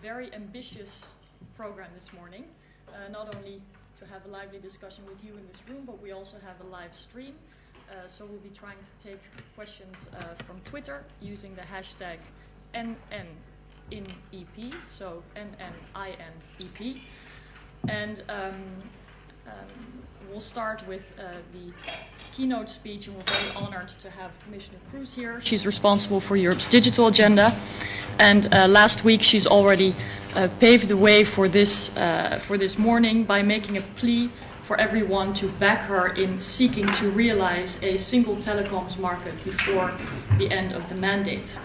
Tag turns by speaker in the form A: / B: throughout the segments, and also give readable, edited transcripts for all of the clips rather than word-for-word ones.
A: very ambitious program this morning, not only to have a lively discussion with you in this room, but we also have a live stream. So we'll be trying to take questions from Twitter using the hashtag NNINEP, so NNINEP. And we'll start with the keynote speech, and we're very honored to have Commissioner Kroes here. She's responsible for Europe's digital agenda, and last week she's already paved the way for this morning by making a plea for everyone to back her in seeking to realize a single telecoms market before the end of the mandate.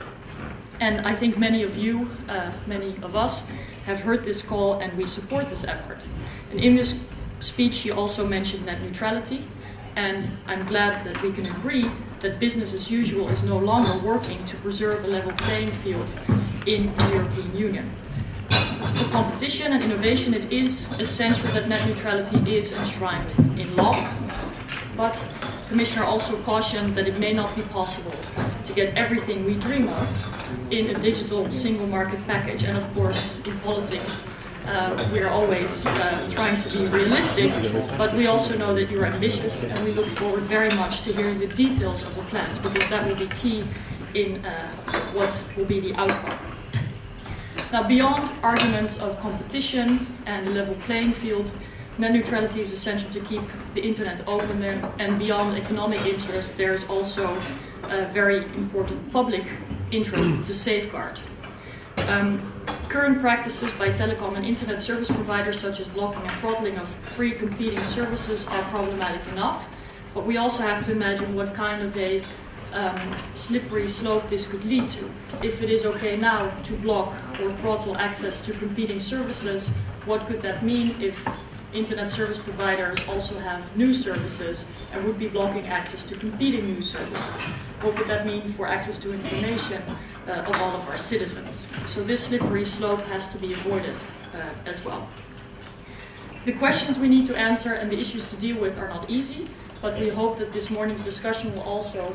A: And I think many of you, many of us, have heard this call, and we support this effort. And in this speech, she also mentioned net neutrality, and I'm glad that we can agree that business as usual is no longer working to preserve a level playing field in the European Union. For competition and innovation, it is essential that net neutrality is enshrined in law, but the Commissioner also cautioned that it may not be possible to get everything we dream of in a digital single market package. And of course, in politics, we are always trying to be realistic, but we also know that you're ambitious, and we look forward very much to hearing the details of the plans, because that will be key in what will be the outcome. Now, beyond arguments of competition and the level playing field, net neutrality is essential to keep the internet open there, and beyond economic interest, there is also a very important public interest to safeguard. Current practices by telecom and internet service providers, such as blocking and throttling of free competing services, are problematic enough, but we also have to imagine what kind of a slippery slope this could lead to. If it is okay now to block or throttle access to competing services, what could that mean if internet service providers also have new services and would be blocking access to competing new services? What would that mean for access to information of all of our citizens? So this slippery slope has to be avoided as well. The questions we need to answer and the issues to deal with are not easy, but we hope that this morning's discussion will also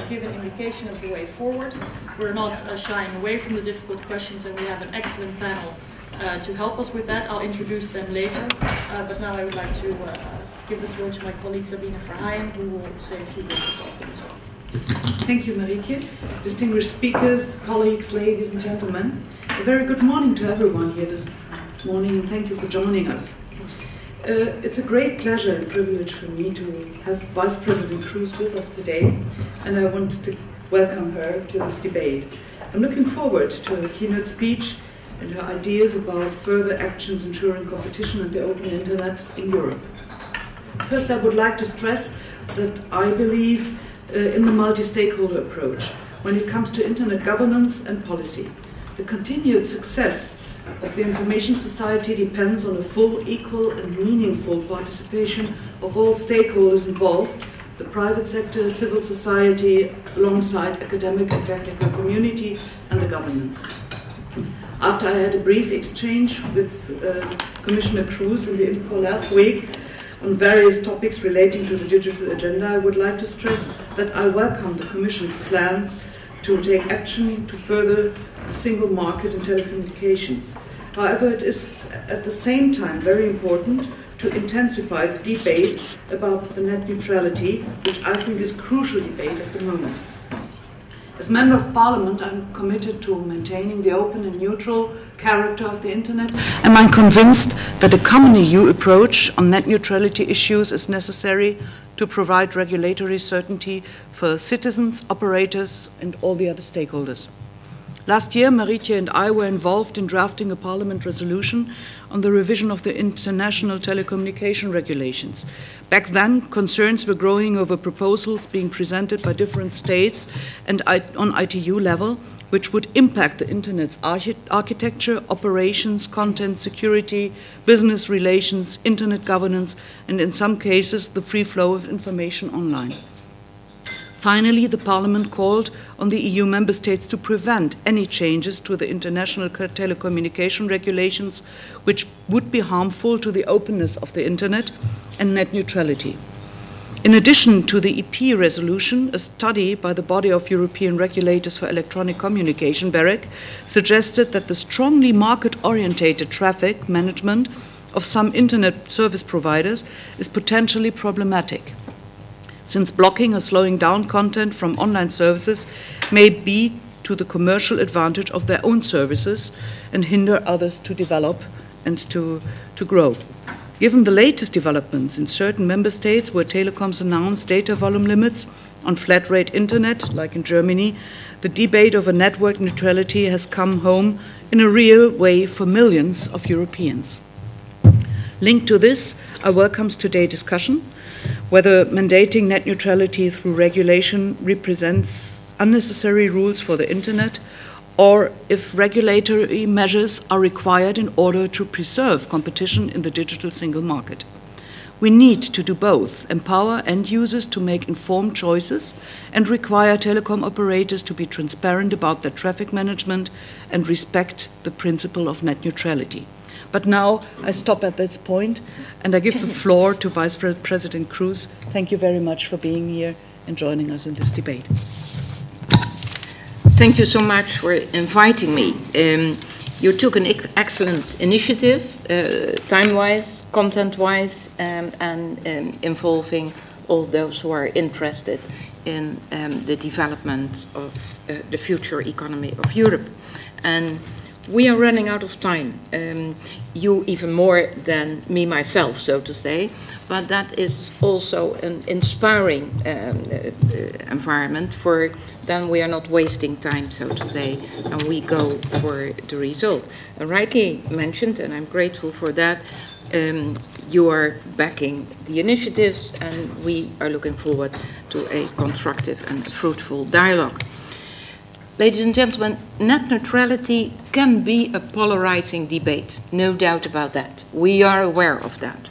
A: give an indication of the way forward. We're not shying away from the difficult questions, and we have an excellent panel to help us with that. I'll introduce them later, but now I would like to give the floor to my colleague Sabine Verheyen, who will say a few words about it as well.
B: Thank you, Marietje. Distinguished speakers, colleagues, ladies and gentlemen, a very good morning to everyone here this morning, and thank you for joining us. It's a great pleasure and privilege for me to have Vice President Kroes with us today, and I want to welcome her to this debate. I'm looking forward to her keynote speech and her ideas about further actions ensuring competition and the open internet in Europe. First, I would like to stress that I believe in the multi-stakeholder approach when it comes to internet governance and policy. The continued success of the information society depends on a full, equal and meaningful participation of all stakeholders involved, the private sector, civil society, alongside academic and technical community and the governments. After I had a brief exchange with Commissioner Kroes in the IMCO last week on various topics relating to the digital agenda, I would like to stress that I welcome the Commission's plans to take action to further the single market in telecommunications. However, it is at the same time very important to intensify the debate about the net neutrality, which I think is a crucial debate at the moment. As Member of Parliament, I'm committed to maintaining the open and neutral character of the Internet, and I'm convinced that a common EU approach on net neutrality issues is necessary to provide regulatory certainty for citizens, operators, and all the other stakeholders. Last year, Marietje and I were involved in drafting a Parliament resolution on the revision of the international telecommunication regulations. Back then, concerns were growing over proposals being presented by different states and on ITU level, which would impact the Internet's architecture, operations, content, security, business relations, Internet governance, and in some cases, the free flow of information online. Finally, the Parliament called on the EU member states to prevent any changes to the international telecommunication regulations which would be harmful to the openness of the Internet and net neutrality. In addition to the EP resolution, a study by the Body of European Regulators for Electronic Communication, BEREC, suggested that the strongly market-orientated traffic management of some internet service providers is potentially problematic, since blocking or slowing down content from online services may be to the commercial advantage of their own services and hinder others to develop and to grow. Given the latest developments in certain member states where telecoms announced data volume limits on flat rate internet, like in Germany, the debate over network neutrality has come home in a real way for millions of Europeans. Linked to this, I welcome today's discussion whether mandating net neutrality through regulation represents unnecessary rules for the internet, or if regulatory measures are required in order to preserve competition in the digital single market. We need to do both, empower end users to make informed choices and require telecom operators to be transparent about their traffic management and respect the principle of net neutrality. But now I stop at this point and I give the floor to Vice President Kroes. Thank you very much for being here and joining us in this debate.
C: Thank you so much for inviting me. You took an excellent initiative, time-wise, content-wise, and involving all those who are interested in the development of the future economy of Europe. And we are running out of time. You even more than me myself, so to say, but that is also an inspiring environment for then we are not wasting time, so to say, and we go for the result. And rightly mentioned, and I'm grateful for that, you are backing the initiatives and we are looking forward to a constructive and fruitful dialogue. Ladies and gentlemen, net neutrality can be a polarizing debate, no doubt about that. We are aware of that.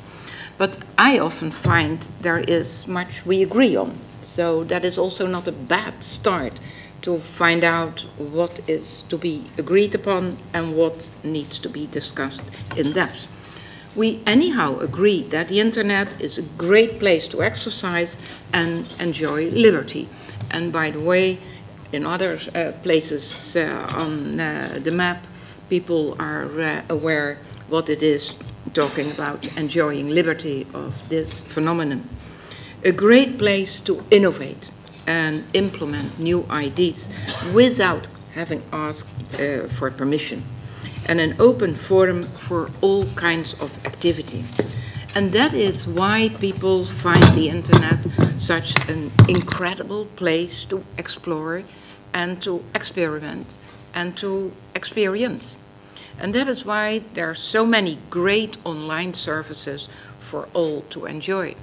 C: But I often find there is much we agree on. So that is also not a bad start to find out what is to be agreed upon and what needs to be discussed in depth. We anyhow agree that the internet is a great place to exercise and enjoy liberty. And by the way, in other places on the map, people are aware what it is talking about enjoying liberty of this phenomenon. A great place to innovate and implement new ideas without having asked for permission, and an open forum for all kinds of activity. And that is why people find the internet such an incredible place to explore and to experiment and to experience. And that is why there are so many great online services for all to enjoy.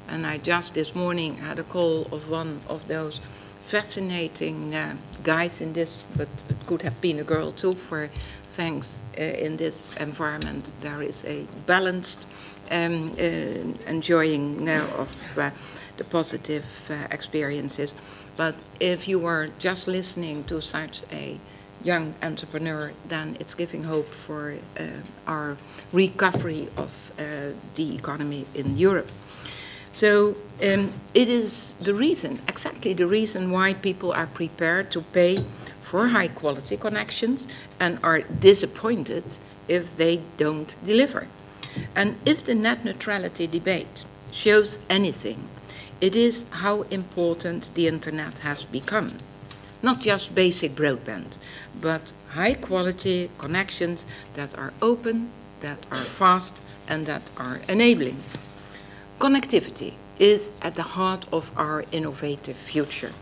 C: And I just this morning had a call of one of those fascinating guys in this, but it could have been a girl too, for thanks in this environment there is a balanced enjoying of the positive experiences. But if you are just listening to such a young entrepreneur, then it's giving hope for our recovery of the economy in Europe. So it is the reason, exactly the reason why people are prepared to pay for high quality connections and are disappointed if they don't deliver. And if the net neutrality debate shows anything, it is how important the internet has become. Not just basic broadband, but high quality connections that are open, that are fast, and that are enabling. Connectivity is at the heart of our innovative future,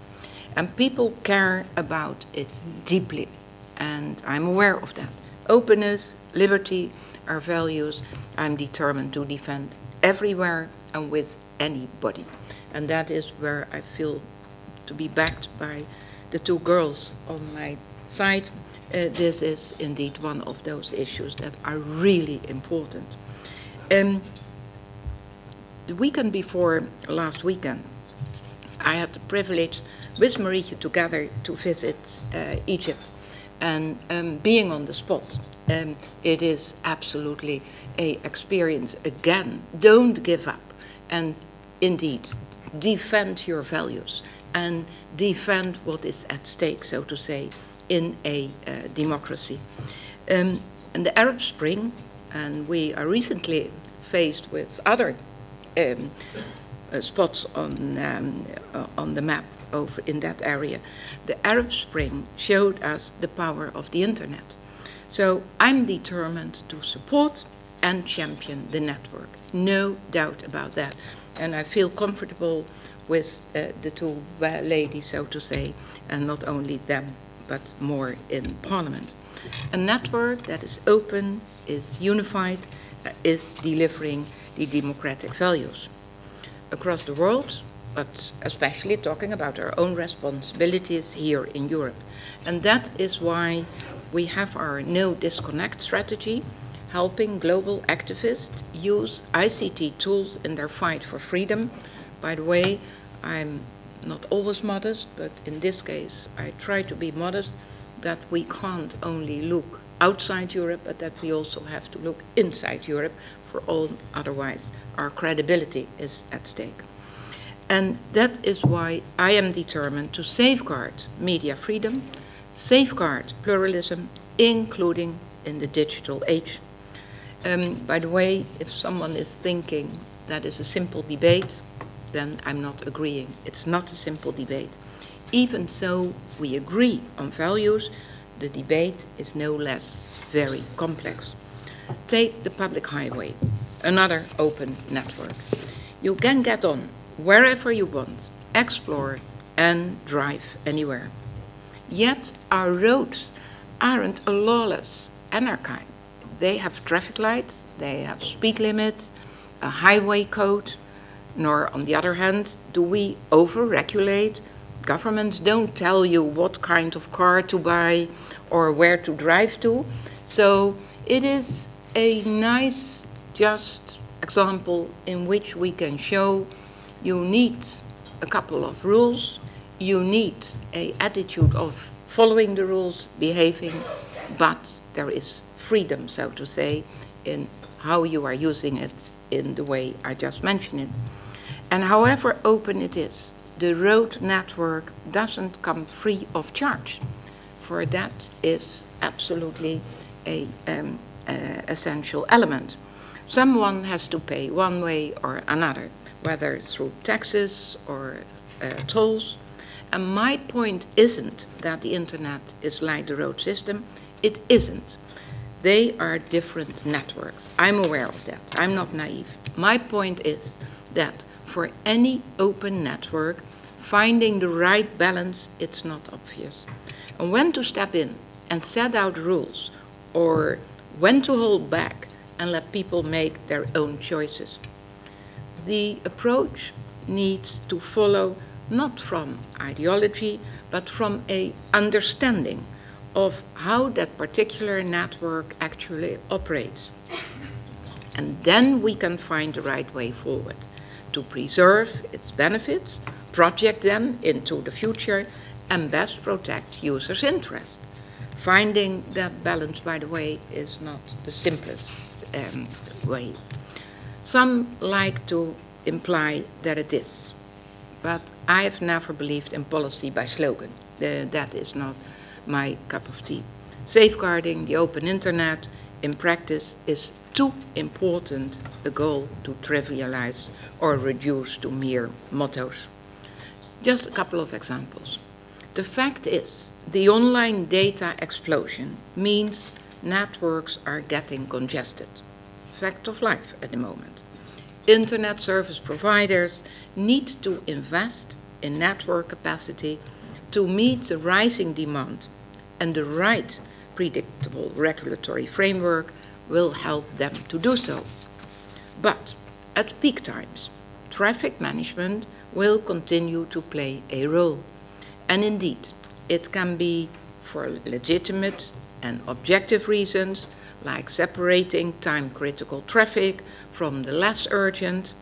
C: and people care about it deeply, and I'm aware of that. Openness, liberty are values I'm determined to defend everywhere and with anybody. And that is where I feel to be backed by the two girls on my side. This is indeed one of those issues that are really important. The weekend before last weekend, I had the privilege with Marietje together to visit Egypt. And being on the spot, it is absolutely an experience. Again, don't give up. And indeed, defend your values and defend what is at stake, so to say, in a democracy. And the Arab Spring, and we are recently faced with other spots on the map over in that area. The Arab Spring showed us the power of the internet. So I'm determined to support and champion the network. No doubt about that. And I feel comfortable with the two ladies, so to say, and not only them, but more in Parliament. A network that is open, is unified, is delivering the democratic values across the world, but especially talking about our own responsibilities here in Europe. And that is why we have our no disconnect strategy, helping global activists use ICT tools in their fight for freedom. By the way, I'm not always modest, but in this case I try to be modest, that we can't only look outside Europe, but that we also have to look inside Europe, for all otherwise our credibility is at stake. And that is why I am determined to safeguard media freedom, safeguard pluralism, including in the digital age. By the way, if someone is thinking that is a simple debate, then I'm not agreeing. It's not a simple debate. Even so, we agree on values, the debate is no less very complex. Take the public highway, another open network. You can get on wherever you want, explore and drive anywhere. Yet our roads aren't a lawless anarchy. They have traffic lights, they have speed limits, a highway code, nor on the other hand do we over-regulate. Governments don't tell you what kind of car to buy or where to drive to. So it is a nice, just example in which we can show you need a couple of rules, you need an attitude of following the rules, behaving, but there is freedom, so to say, in how you are using it in the way I just mentioned it. And however open it is, the road network doesn't come free of charge, for that is absolutely an essential element. Someone has to pay one way or another, whether through taxes or tolls. And my point isn't that the internet is like the road system. It isn't. They are different networks. I'm aware of that. I'm not naive. My point is that for any open network, finding the right balance, it's not obvious. And when to step in and set out rules, or when to hold back and let people make their own choices. The approach needs to follow not from ideology, but from an understanding of how that particular network actually operates. And then we can find the right way forward to preserve its benefits, project them into the future, and best protect users' interests. Finding that balance, by the way, is not the simplest way. Some like to imply that it is, but I have never believed in policy by slogan. That is not my cup of tea. Safeguarding the open internet in practice is too important a goal to trivialize or reduce to mere mottos. Just a couple of examples. The fact is, the online data explosion means networks are getting congested. Fact of life at the moment. Internet service providers need to invest in network capacity to meet the rising demand, and the right predictable regulatory framework will help them to do so. But at peak times, traffic management will continue to play a role. And indeed, it can be for legitimate and objective reasons, like separating time-critical traffic from the less urgent,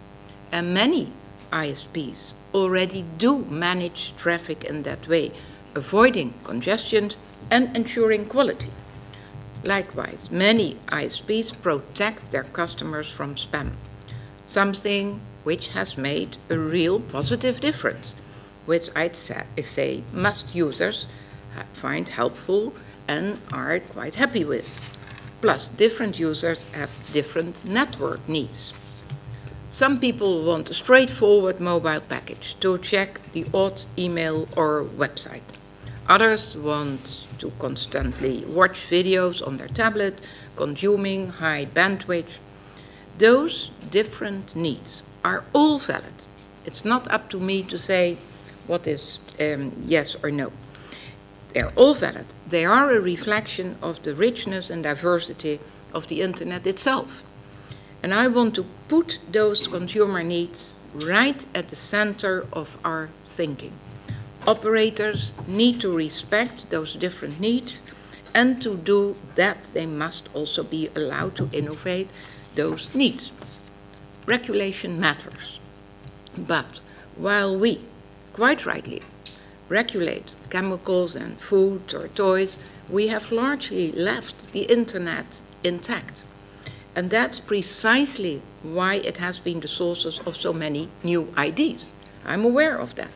C: and many ISPs already do manage traffic in that way, avoiding congestion and ensuring quality. Likewise, many ISPs protect their customers from spam, something which has made a real positive difference, which I'd say most users find helpful and are quite happy with. Plus, different users have different network needs. Some people want a straightforward mobile package to check the odd email or website. Others want to constantly watch videos on their tablet, consuming high bandwidth. Those different needs are all valid. It's not up to me to say what is yes or no. They're all valid. They are a reflection of the richness and diversity of the internet itself. And I want to put those consumer needs right at the center of our thinking. Operators need to respect those different needs, and to do that they must also be allowed to innovate those needs. Regulation matters. But while we, quite rightly, regulate chemicals and food or toys, we have largely left the internet intact. And that's precisely why it has been the source of so many new ideas. I'm aware of that.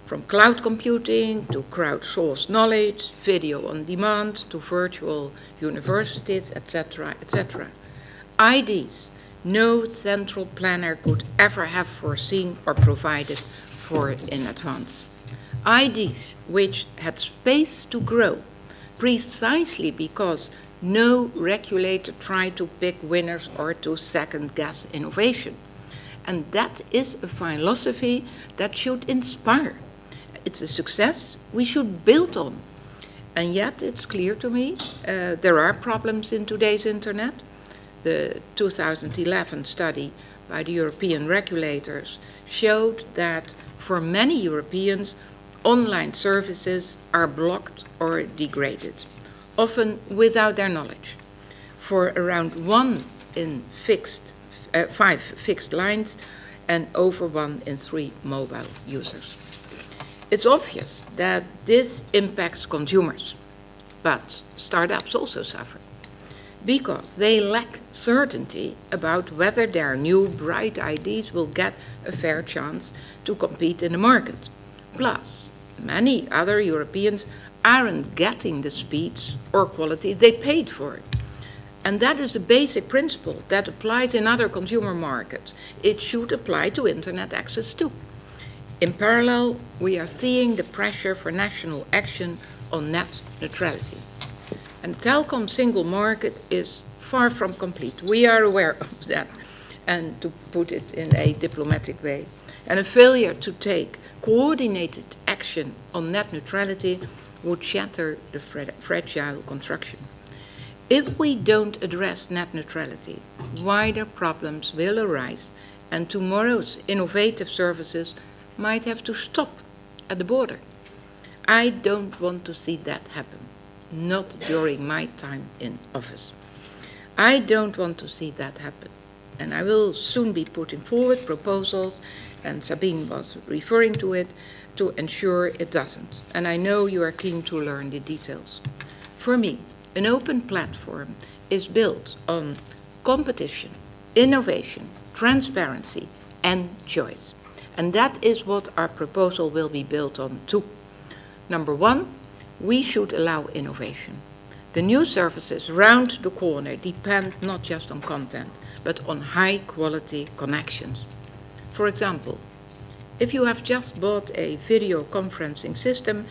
C: From cloud computing to crowdsourced knowledge, video on demand to virtual universities, etc., etc. Ideas no central planner could ever have foreseen or provided for in advance. Ideas which had space to grow precisely because no regulator tried to pick winners or to second-guess innovation. And that is a philosophy that should inspire. It's a success we should build on. And yet it's clear to me there are problems in today's internet. The 2011 study by the European regulators showed that for many Europeans, online services are blocked or degraded, often without their knowledge. For around 1 in 5 fixed lines and over 1 in 3 mobile users. It's obvious that this impacts consumers, but startups also suffer because they lack certainty about whether their new bright ideas will get a fair chance to compete in the market. Plus, many other Europeans aren't getting the speeds or quality they paid for. And that is a basic principle that applies in other consumer markets. It should apply to internet access too. In parallel, we are seeing the pressure for national action on net neutrality. And the telecom single market is far from complete. We are aware of that, and to put it in a diplomatic way. And a failure to take coordinated action on net neutrality would shatter the fragile construction. If we don't address net neutrality, wider problems will arise, and tomorrow's innovative services might have to stop at the border. I don't want to see that happen, not during my time in office. I don't want to see that happen, and I will soon be putting forward proposals, and Sabine was referring to it, to ensure it doesn't. And I know you are keen to learn the details. For me, an open platform is built on competition, innovation, transparency, and choice. And that is what our proposal will be built on too. Number 1, we should allow innovation. The new services round the corner depend not just on content, but on high-quality connections. For example, if you have just bought a video conferencing system,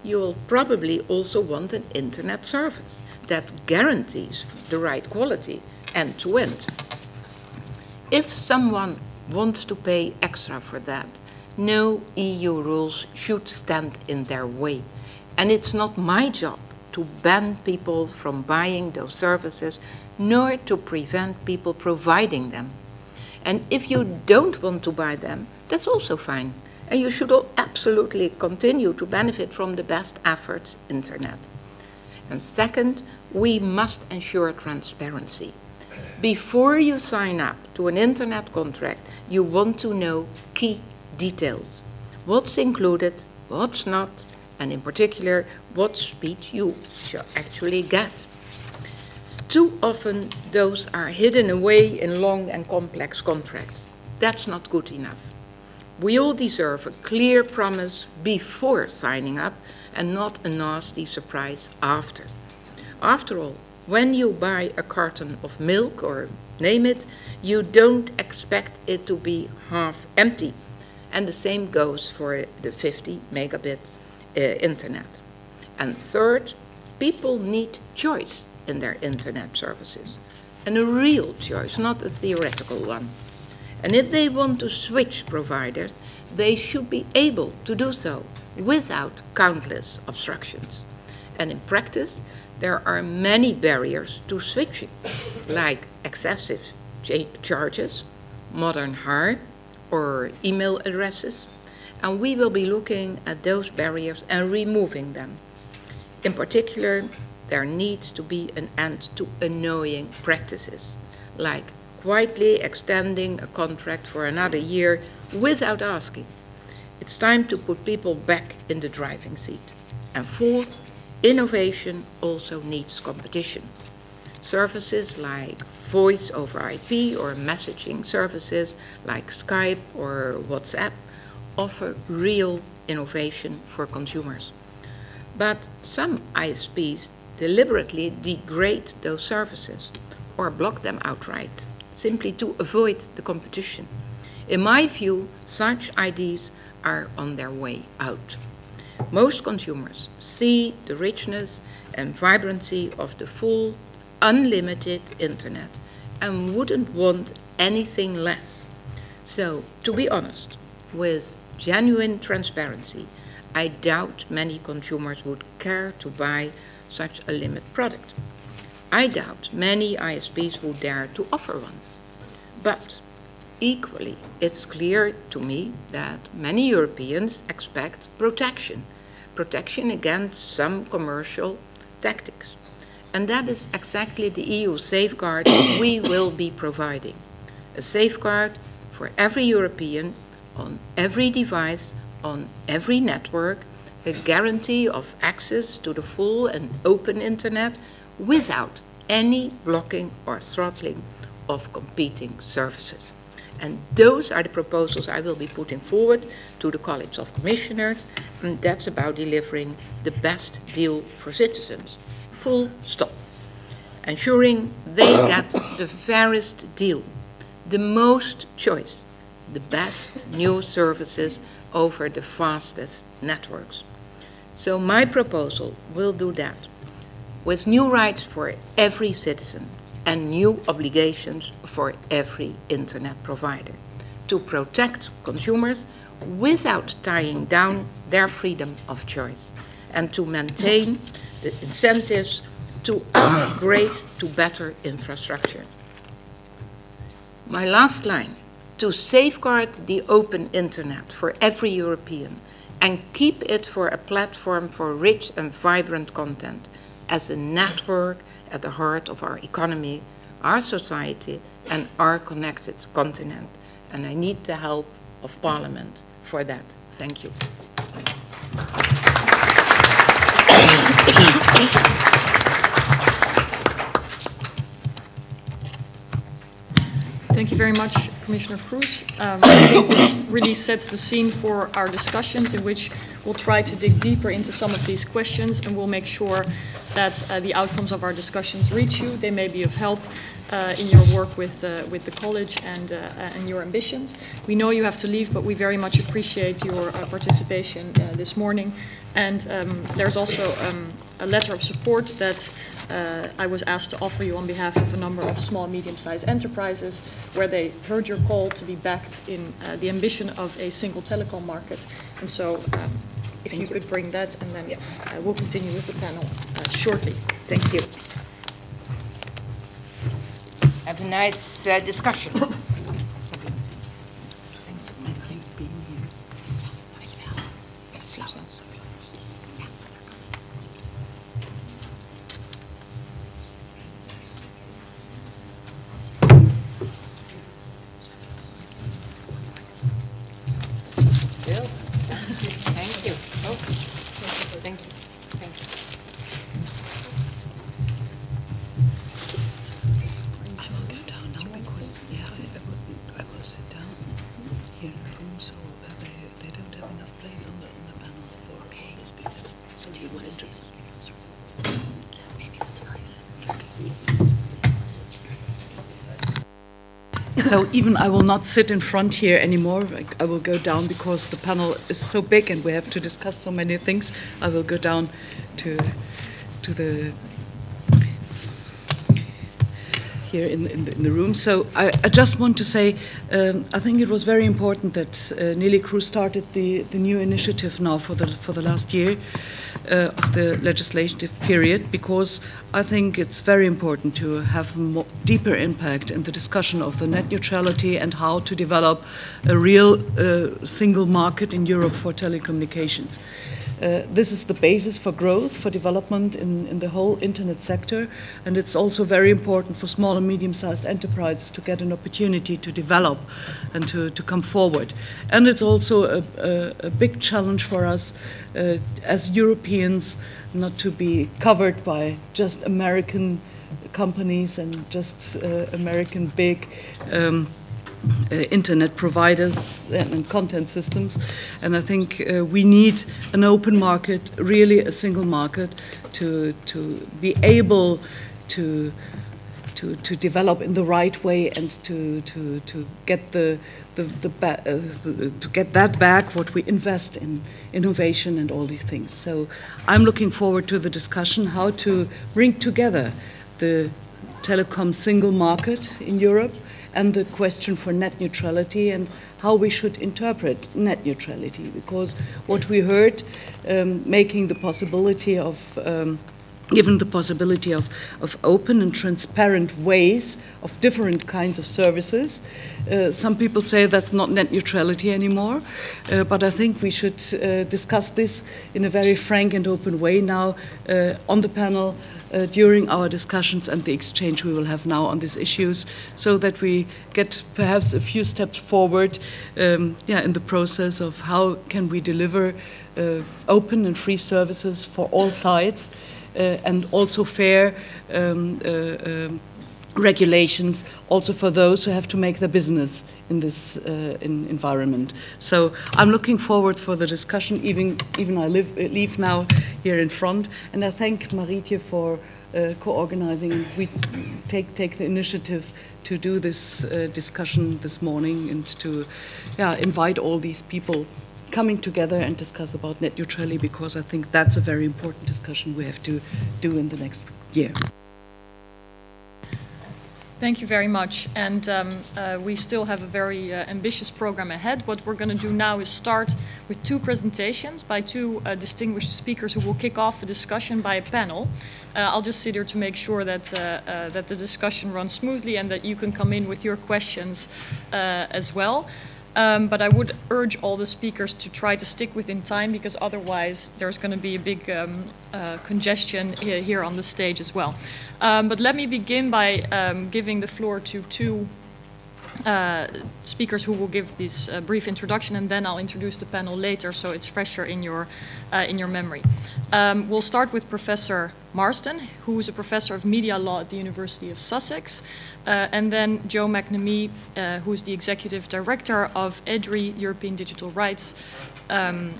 C: you will probably also want an internet service that guarantees the right quality end-to-end. If someone wants to pay extra for that, no EU rules should stand in their way. And it's not my job to ban people from buying those services, nor to prevent people providing them. And if you don't want to buy them, that's also fine. And you should absolutely continue to benefit from the best efforts internet. And second, we must ensure transparency. Before you sign up to an internet contract, you want to know key details. What's included, what's not, and in particular, what speed you shall actually get. Too often, those are hidden away in long and complex contracts. that's not good enough. We all deserve a clear promise before signing up and not a nasty surprise after. After all, when you buy a carton of milk or name it, you don't expect it to be half empty. And the same goes for the 50 megabit internet. And third, people need choice in their internet services. And a real choice, not a theoretical one. And if they want to switch providers, they should be able to do so without countless obstructions. And in practice, there are many barriers to switching, like excessive charges, modern hardware, or email addresses. And we will be looking at those barriers and removing them. In particular, there needs to be an end to annoying practices, like quietly extending a contract for another year without asking. It's time to put people back in the driving seat. And fourth, innovation also needs competition. Services like voice over IP or messaging services like Skype or WhatsApp offer real innovation for consumers. But some ISPs deliberately degrade those services or block them outright, simply to avoid the competition. In my view, such ideas are on their way out. Most consumers see the richness and vibrancy of the full, unlimited internet and wouldn't want anything less. So, to be honest, with genuine transparency, I doubt many consumers would care to buy such a limit product. I doubt many ISPs would dare to offer one. But equally, it's clear to me that many Europeans expect protection against some commercial tactics. And that is exactly the EU safeguard we will be providing. A safeguard for every European, on every device, on every network, a guarantee of access to the full and open internet without any blocking or throttling of competing services. And those are the proposals I will be putting forward to the College of Commissioners, and that's about delivering the best deal for citizens. Full stop. Ensuring they get the fairest deal, the most choice, the best new services over the fastest networks. So my proposal will do that, with new rights for every citizen and new obligations for every internet provider, to protect consumers without tying down their freedom of choice, and to maintain the incentives to upgrade to better infrastructure. My last line, to safeguard the open internet for every European and keep it for a platform for rich and vibrant content as a network at the heart of our economy, our society, and our connected continent. And I need the help of Parliament for that. Thank you.
A: Thank you very much, Commissioner Kroes. I think this really sets the scene for our discussions, in which we'll try to dig deeper into some of these questions, and we'll make sure that the outcomes of our discussions reach you. They may be of help in your work with the college and your ambitions. We know you have to leave, but we very much appreciate your participation this morning. And there's also a letter of support that I was asked to offer you on behalf of a number of small, medium-sized enterprises, where they heard your call to be backed in the ambition of a single telecom market. And so if you could bring that, and then we'll continue with the panel shortly.
C: Thank you. Have a nice discussion.
B: so they don't have enough place on the panel for all the speakers. So do you want to say something else? Maybe that's nice. So even I will not sit in front here anymore. I will go down because the panel is so big and we have to discuss so many things. I will go down to the here in the room. So I just want to say I think it was very important that Neelie Kroes started the new initiative now for the last year of the legislative period, because I think it's very important to have a deeper impact in the discussion of the net neutrality and how to develop a real single market in Europe for telecommunications. This is the basis for growth, for development in the whole internet sector, and it's also very important for small and medium-sized enterprises to get an opportunity to develop and to come forward. And it's also a big challenge for us as Europeans not to be covered by just American companies and just American big internet providers and content systems. And I think we need an open market, really a single market, to be able to develop in the right way and to get to get that back what we invest in innovation and all these things. So I'm looking forward to the discussion how to bring together the telecom single market in Europe and the question for net neutrality and how we should interpret net neutrality, because what we heard, making the possibility of given the possibility of open and transparent ways of different kinds of services. Some people say that's not net neutrality anymore, but I think we should discuss this in a very frank and open way now on the panel during our discussions and the exchange we will have now on these issues, so that we get perhaps a few steps forward in the process of how can we deliver open and free services for all sides, and also fair regulations also for those who have to make their business in this environment. So I'm looking forward for the discussion, even I leave now here in front, and I thank Marietje for co-organizing. We take the initiative to do this discussion this morning and to invite all these people coming together and discuss about net neutrality, because I think that's a very important discussion we have to do in the next year.
A: Thank you very much. And we still have a very ambitious program ahead. What we're going to do now is start with two presentations by two distinguished speakers who will kick off the discussion by a panel. I'll just sit here to make sure that, that the discussion runs smoothly and that you can come in with your questions as well. But I would urge all the speakers to try to stick within time, because otherwise there's going to be a big congestion here on the stage as well. But let me begin by giving the floor to two speakers who will give this brief introduction, and then I'll introduce the panel later so it's fresher in your memory. We'll start with Professor Marsden, who is a professor of media law at the University of Sussex, and then Joe McNamee, who is the executive director of EDRI, European Digital Rights, and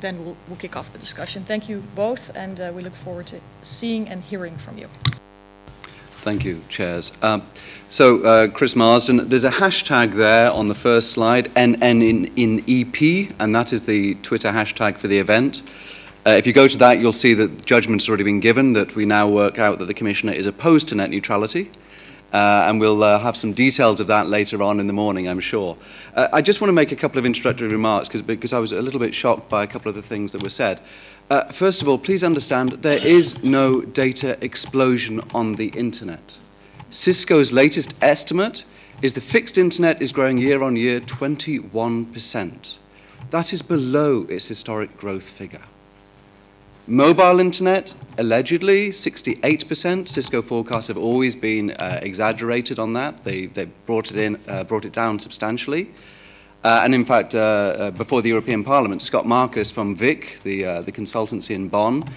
A: then we'll kick off the discussion. Thank you both, and we look forward to seeing and hearing from you.
D: Thank you, Chairs. Chris Marsden, there's a hashtag there on the first slide, NN in EP, and that is the Twitter hashtag for the event. If you go to that, you'll see that judgment's already been given, that we now work out that the Commissioner is opposed to net neutrality, and we'll have some details of that later on in the morning, I'm sure. I just want to make a couple of introductory remarks, because I was a little bit shocked by a couple of the things that were said. First of all, please understand there is no data explosion on the internet. Cisco's latest estimate is the fixed internet is growing year on year 21%. That is below its historic growth figure. Mobile internet, allegedly 68%. Cisco forecasts have always been exaggerated on that. They brought it down substantially. And in fact, before the European Parliament, Scott Marcus from VIC, the consultancy in Bonn,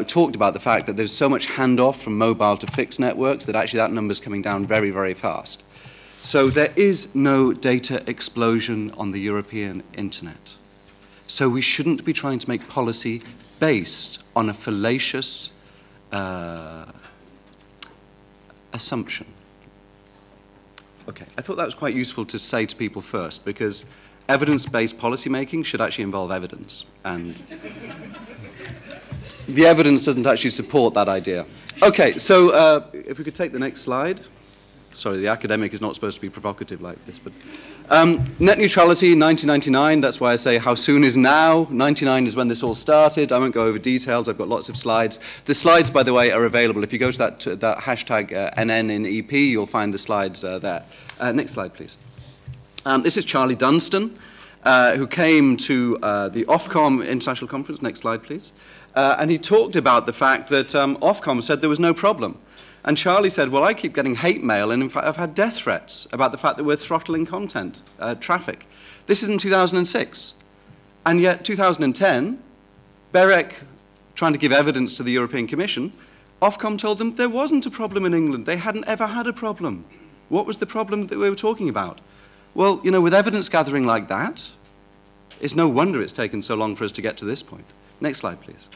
D: talked about the fact that there's so much handoff from mobile to fixed networks that actually that number's coming down very, very fast. So there is no data explosion on the European internet. So we shouldn't be trying to make policy based on a fallacious assumption. Okay, I thought that was quite useful to say to people first, because evidence-based policy making should actually involve evidence, and the evidence doesn't actually support that idea. Okay, so if we could take the next slide. Sorry, the academic is not supposed to be provocative like this, but net neutrality, 1999, that's why I say how soon is now. 99 is when this all started. I won't go over details, I've got lots of slides. The slides, by the way, are available. If you go to that hashtag NN in EP, you'll find the slides there. Next slide, please. This is Charlie Dunstan, who came to the Ofcom International Conference. Next slide, please. And he talked about the fact that Ofcom said there was no problem. And Charlie said, well, I keep getting hate mail, and in fact, I've had death threats about the fact that we're throttling content, traffic. This is in 2006. And yet, 2010, BEREC, trying to give evidence to the European Commission, Ofcom told them there wasn't a problem in England. They hadn't ever had a problem. What was the problem that we were talking about? Well, you know, with evidence gathering like that, it's no wonder it's taken so long for us to get to this point. Next slide, please.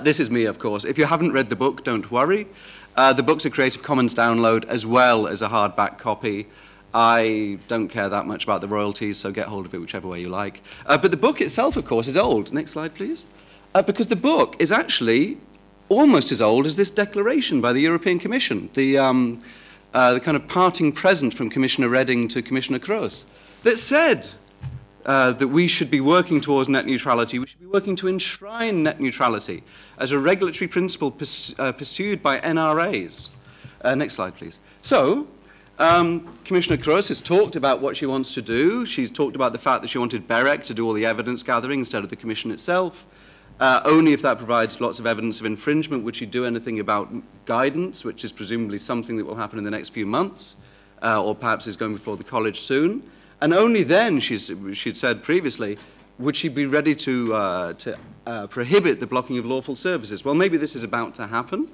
D: This is me, of course. If you haven't read the book, don't worry. The book's a Creative Commons download as well as a hardback copy. I don't care that much about the royalties, so get hold of it whichever way you like. But the book itself, of course, is old. Next slide, please. Because the book is actually almost as old as this declaration by the European Commission, the kind of parting present from Commissioner Reding to Commissioner Kroes, that said that we should be working towards net neutrality. We should be working to enshrine net neutrality as a regulatory principle pursued by NRAs. Next slide, please. So, Commissioner Kroes has talked about what she wants to do. She's talked about the fact that she wanted BEREC to do all the evidence gathering instead of the Commission itself. Only if that provides lots of evidence of infringement would she do anything about guidance, which is presumably something that will happen in the next few months, or perhaps is going before the college soon. And only then, she'd said previously, would she be ready to prohibit the blocking of lawful services. Well, maybe this is about to happen.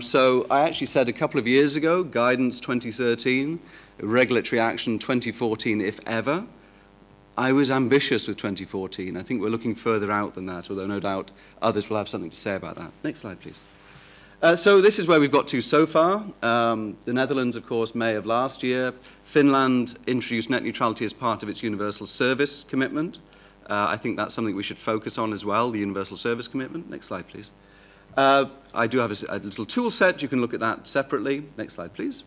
D: So I actually said a couple of years ago, guidance 2013, regulatory action 2014, if ever. I was ambitious with 2014. I think we're looking further out than that, although no doubt others will have something to say about that. Next slide, please. So this is where we've got to so far. The Netherlands, of course, May of last year. Finland introduced net neutrality as part of its universal service commitment. I think that's something we should focus on as well, the universal service commitment. Next slide, please. I do have a little tool set. You can look at that separately. Next slide, please.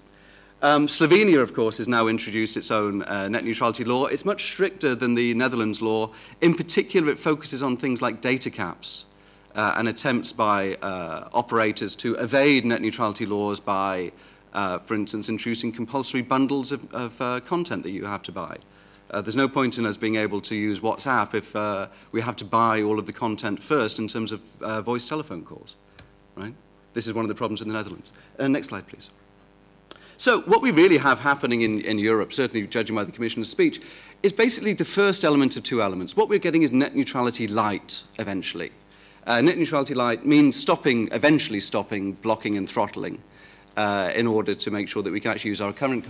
D: Slovenia, of course, has now introduced its own net neutrality law. It's much stricter than the Netherlands law. In particular, it focuses on things like data caps and attempts by operators to evade net neutrality laws by, for instance, introducing compulsory bundles of content that you have to buy. There's no point in us being able to use WhatsApp if we have to buy all of the content first in terms of voice telephone calls, right? This is one of the problems in the Netherlands. Next slide, please. So what we really have happening in Europe, certainly judging by the Commissioner's speech, is basically the first element of two elements. What we're getting is net neutrality light, eventually. Net neutrality light means eventually stopping blocking and throttling in order to make sure that we can actually use our current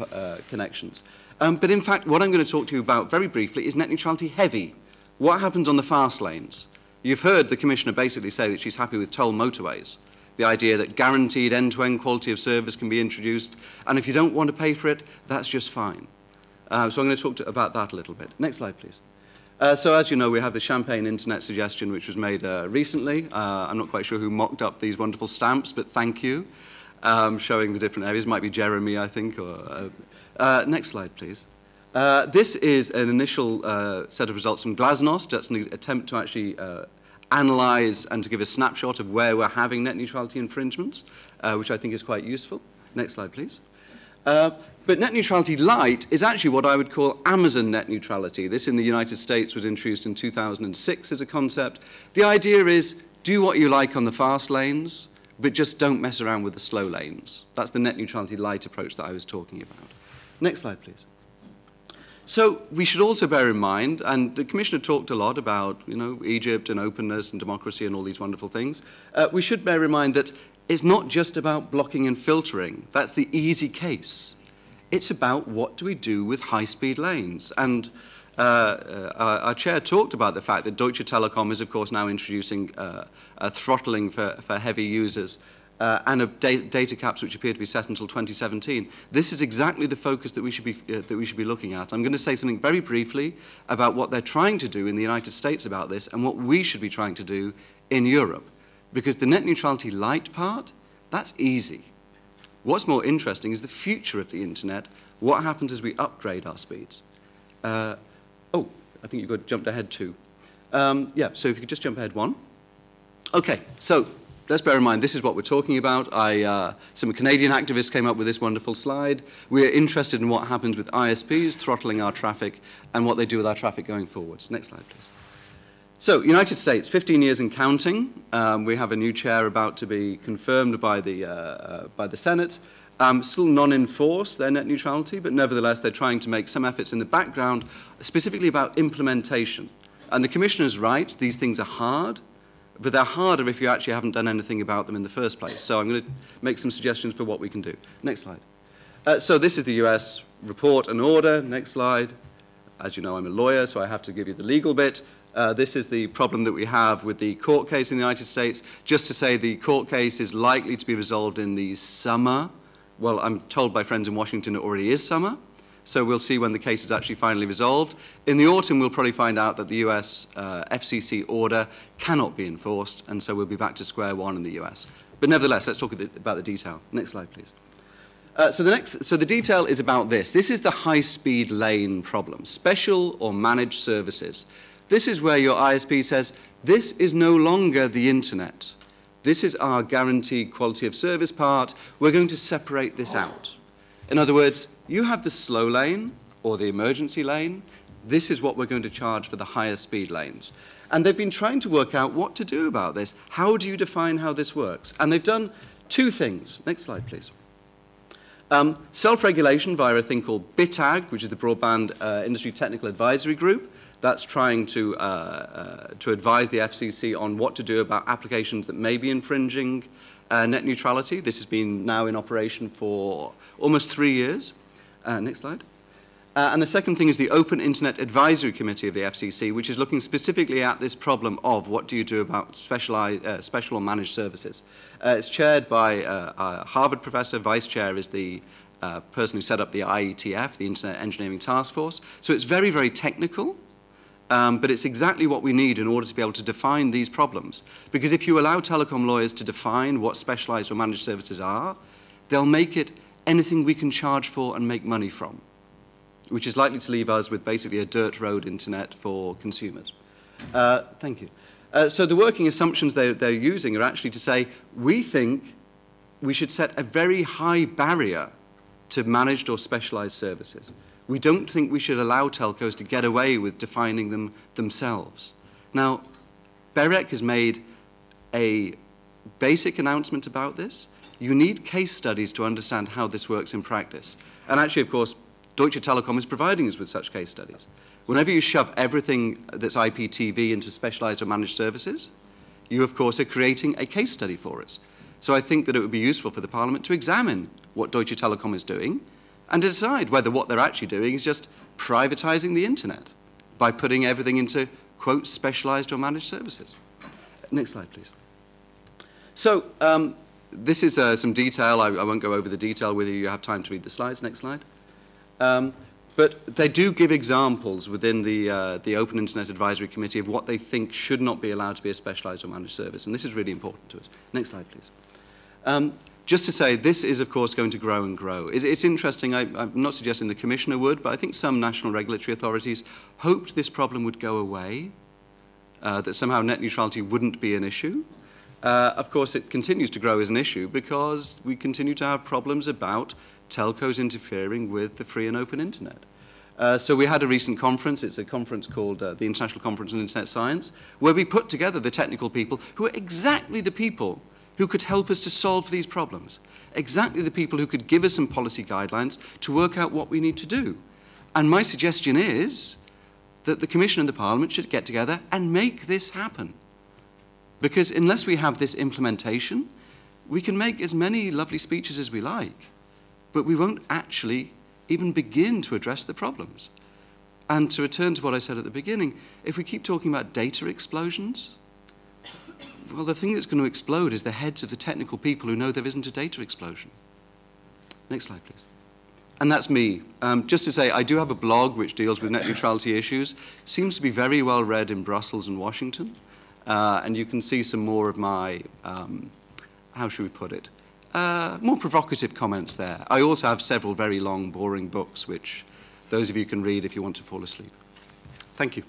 D: connections. But in fact, what I'm going to talk to you about very briefly is net neutrality heavy. What happens on the fast lanes? You've heard the Commissioner basically say that she's happy with toll motorways. The idea that guaranteed end-to-end quality of service can be introduced, and if you don't want to pay for it, that's just fine. So I'm going to talk about that a little bit. Next slide, please. So as you know, we have the Champagne Internet suggestion, which was made recently. I'm not quite sure who mocked up these wonderful stamps, but thank you. Showing the different areas. Might be Jeremy, I think. Or, next slide, please. This is an initial set of results from Glasnost. That's an attempt to actually analyze and to give a snapshot of where we're having net neutrality infringements, which I think is quite useful. Next slide, please. But net neutrality light is actually what I would call Amazon net neutrality. This in the United States was introduced in 2006 as a concept. The idea is do what you like on the fast lanes, but just don't mess around with the slow lanes. That's the net neutrality light approach that I was talking about. Next slide, please. So we should also bear in mind, and the Commissioner talked a lot about, you know, Egypt and openness and democracy and all these wonderful things. We should bear in mind that it's not just about blocking and filtering. That's the easy case. It's about what do we do with high-speed lanes. And our chair talked about the fact that Deutsche Telekom is, of course, now introducing a throttling for heavy users and data caps which appear to be set until 2017. This is exactly the focus that we should be looking at. I'm going to say something very briefly about what they're trying to do in the United States about this and what we should be trying to do in Europe. Because the net neutrality light part, that's easy. What's more interesting is the future of the internet. What happens as we upgrade our speeds? Oh, I think you've got jumped ahead too. Yeah, so if you could just jump ahead one. Okay, so let's bear in mind this is what we're talking about. Some Canadian activists came up with this wonderful slide. We're interested in what happens with ISPs throttling our traffic and what they do with our traffic going forwards. Next slide, please. So, United States, 15 years and counting. We have a new chair about to be confirmed by the Senate. Still non-enforced, their net neutrality, but nevertheless they're trying to make some efforts in the background, specifically about implementation. And the Commissioner is right, these things are hard, but they're harder if you actually haven't done anything about them in the first place. So I'm going to make some suggestions for what we can do. Next slide. So this is the US report and order. Next slide. As you know, I'm a lawyer, so I have to give you the legal bit. This is the problem that we have with the court case in the United States. Just to say the court case is likely to be resolved in the summer. Well, I'm told by friends in Washington it already is summer. So we'll see when the case is actually finally resolved. In the autumn, we'll probably find out that the US FCC order cannot be enforced, and so we'll be back to square one in the US. But nevertheless, let's talk about the detail. Next slide, please. So the detail is about this. This is the high-speed lane problem, special or managed services. This is where your ISP says, this is no longer the internet. This is our guaranteed quality of service part. We're going to separate this out. In other words, you have the slow lane or the emergency lane. This is what we're going to charge for the higher speed lanes. And they've been trying to work out what to do about this. How do you define how this works? And they've done two things. Next slide, please. Self-regulation via a thing called BITAG, which is the Broadband Industry Technical Advisory Group. That's trying to advise the FCC on what to do about applications that may be infringing net neutrality. This has been now in operation for almost 3 years. Next slide. And the second thing is the Open Internet Advisory Committee of the FCC, which is looking specifically at this problem of what do you do about special or managed services. It's chaired by a Harvard professor. Vice chair is the person who set up the IETF, the Internet Engineering Task Force. So it's very, very technical. But it's exactly what we need in order to be able to define these problems. Because if you allow telecom lawyers to define what specialized or managed services are, they'll make it anything we can charge for and make money from, which is likely to leave us with basically a dirt road internet for consumers. Thank you. So the working assumptions they're using are actually to say, we think we should set a very high barrier to managed or specialized services. We don't think we should allow telcos to get away with defining them themselves. Now, BEREC has made a basic announcement about this. You need case studies to understand how this works in practice. And actually, of course, Deutsche Telekom is providing us with such case studies. Whenever you shove everything that's IPTV into specialized or managed services, you, of course, are creating a case study for us. So I think that it would be useful for the Parliament to examine what Deutsche Telekom is doing and decide whether what they're actually doing is just privatizing the internet by putting everything into, quote, specialized or managed services. Next slide, please. So this is some detail. I won't go over the detail with you. You have time to read the slides. Next slide. But they do give examples within the Open Internet Advisory Committee of what they think should not be allowed to be a specialized or managed service. And this is really important to us. Next slide, please. Just to say, this is, of course, going to grow and grow. It's interesting. I'm not suggesting the Commissioner would, but I think some national regulatory authorities hoped this problem would go away, that somehow net neutrality wouldn't be an issue. Of course, it continues to grow as an issue because we continue to have problems about telcos interfering with the free and open internet. So we had a recent conference. It's a conference called the International Conference on Internet Science, where we put together the technical people who are exactly the people who could help us to solve these problems, exactly the people who could give us some policy guidelines to work out what we need to do. And my suggestion is that the Commission and the Parliament should get together and make this happen. Because unless we have this implementation, we can make as many lovely speeches as we like, but we won't actually even begin to address the problems. And to return to what I said at the beginning, if we keep talking about data explosions, well, the thing that's going to explode is the heads of the technical people who know there isn't a data explosion. Next slide, please. And that's me. Just to say, I do have a blog which deals with net neutrality issues. Seems to be very well read in Brussels and Washington. And you can see some more of my, how should we put it, more provocative comments there. I also have several very long, boring books, which those of you can read if you want to fall asleep. Thank you.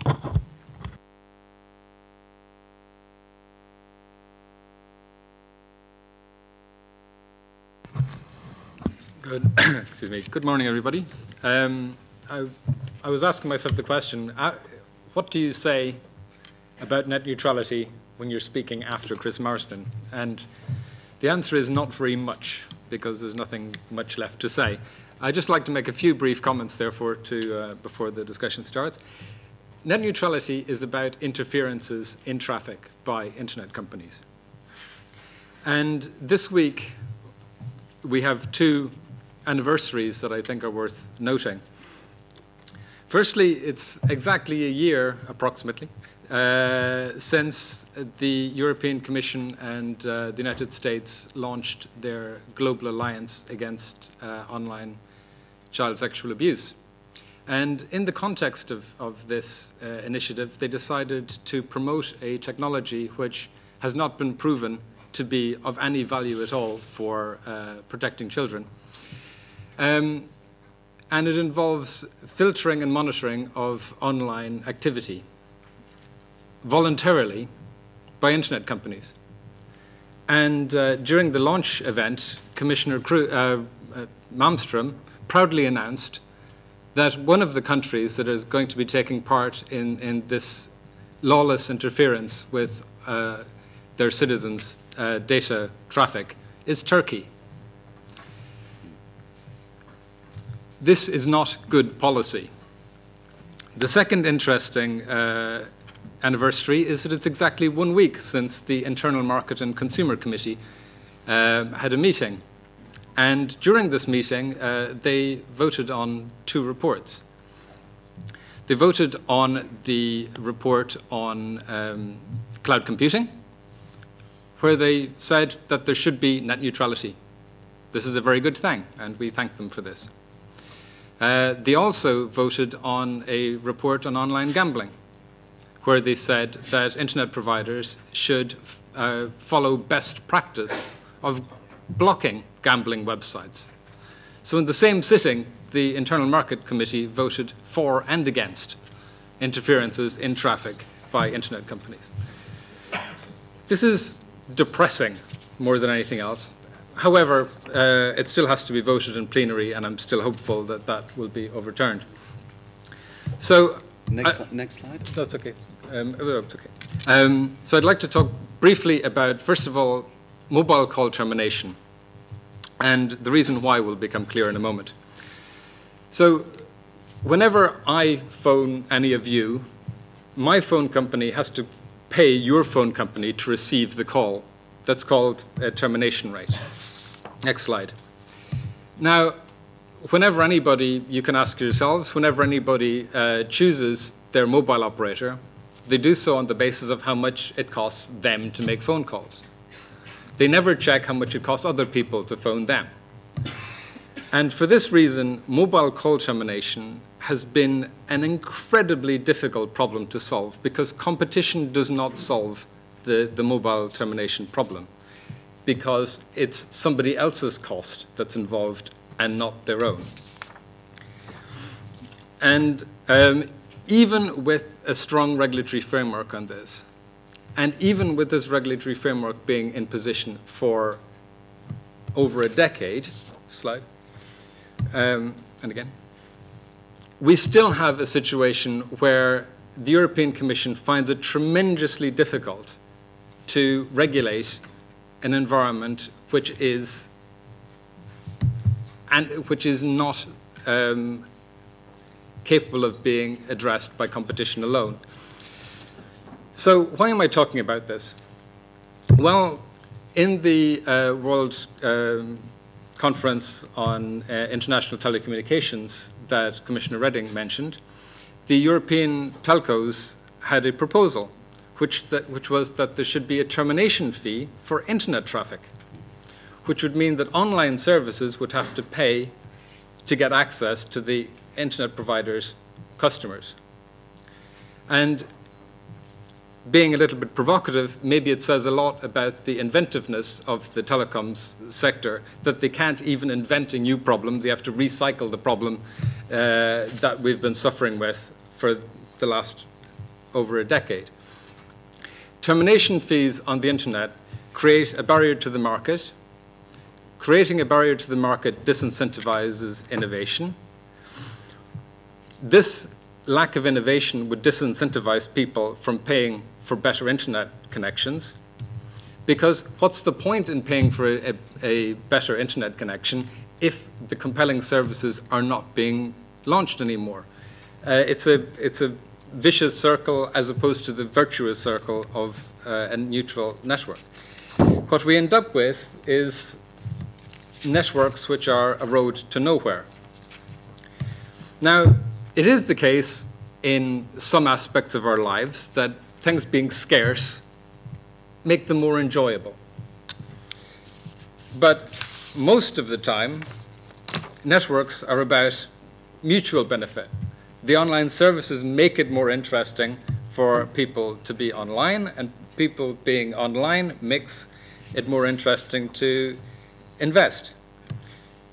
E: Good. Excuse me. Good morning, everybody. I was asking myself the question, what do you say about net neutrality when you're speaking after Chris Marsden? And the answer is not very much, because there's nothing much left to say. I'd just like to make a few brief comments, therefore, before the discussion starts. Net neutrality is about interferences in traffic by internet companies. And this week, we have two anniversaries that I think are worth noting. Firstly, it's exactly a year, approximately, since the European Commission and the United States launched their global alliance against online child sexual abuse. And in the context of this initiative, they decided to promote a technology which has not been proven to be of any value at all for protecting children. And it involves filtering and monitoring of online activity voluntarily by internet companies. And during the launch event, Commissioner Malmström proudly announced that one of the countries that is going to be taking part in this lawless interference with their citizens' data traffic is Turkey. This is not good policy. The second interesting anniversary is that it's exactly 1 week since the Internal Market and Consumer Committee had a meeting. And during this meeting, they voted on two reports. They voted on the report on cloud computing, where they said that there should be net neutrality. This is a very good thing, and we thank them for this. They also voted on a report on online gambling, where they said that internet providers should follow best practice of blocking gambling websites. So in the same sitting, the Internal Market Committee voted for and against interferences in traffic by internet companies. This is depressing more than anything else. However, it still has to be voted in plenary, and I'm still hopeful that that will be overturned. So,
D: next slide.
E: That's okay. That's okay. So I'd like to talk briefly about, first of all, mobile call termination. And the reason why will become clear in a moment. So whenever I phone any of you, my phone company has to pay your phone company to receive the call. That's called a termination rate. Next slide. Now, whenever anybody, you can ask yourselves, whenever anybody chooses their mobile operator, they do so on the basis of how much it costs them to make phone calls. They never check how much it costs other people to phone them. And for this reason, mobile call termination has been an incredibly difficult problem to solve, because competition does not solve the mobile termination problem, because it's somebody else's cost that's involved and not their own. And even with a strong regulatory framework on this, and even with this regulatory framework being in position for over a decade, and again, we still have a situation where the European Commission finds it tremendously difficult to regulate an environment which is not capable of being addressed by competition alone. So why am I talking about this? Well, in the World conference on international telecommunications that Commissioner Reding mentioned, the European telcos had a proposal, which was that there should be a termination fee for internet traffic, which would mean that online services would have to pay to get access to the internet provider's customers. And being a little bit provocative, maybe it says a lot about the inventiveness of the telecoms sector, that they can't even invent a new problem. They have to recycle the problem that we've been suffering with for the last over a decade. Termination fees on the internet create a barrier to the market. Creating a barrier to the market disincentivizes innovation. This lack of innovation would disincentivize people from paying for better internet connections, because what's the point in paying for a better internet connection if the compelling services are not being launched anymore? It's a vicious circle as opposed to the virtuous circle of a neutral network. What we end up with is networks which are a road to nowhere. Now, it is the case in some aspects of our lives that things being scarce make them more enjoyable. But most of the time, networks are about mutual benefit. The online services make it more interesting for people to be online, and people being online makes it more interesting to invest,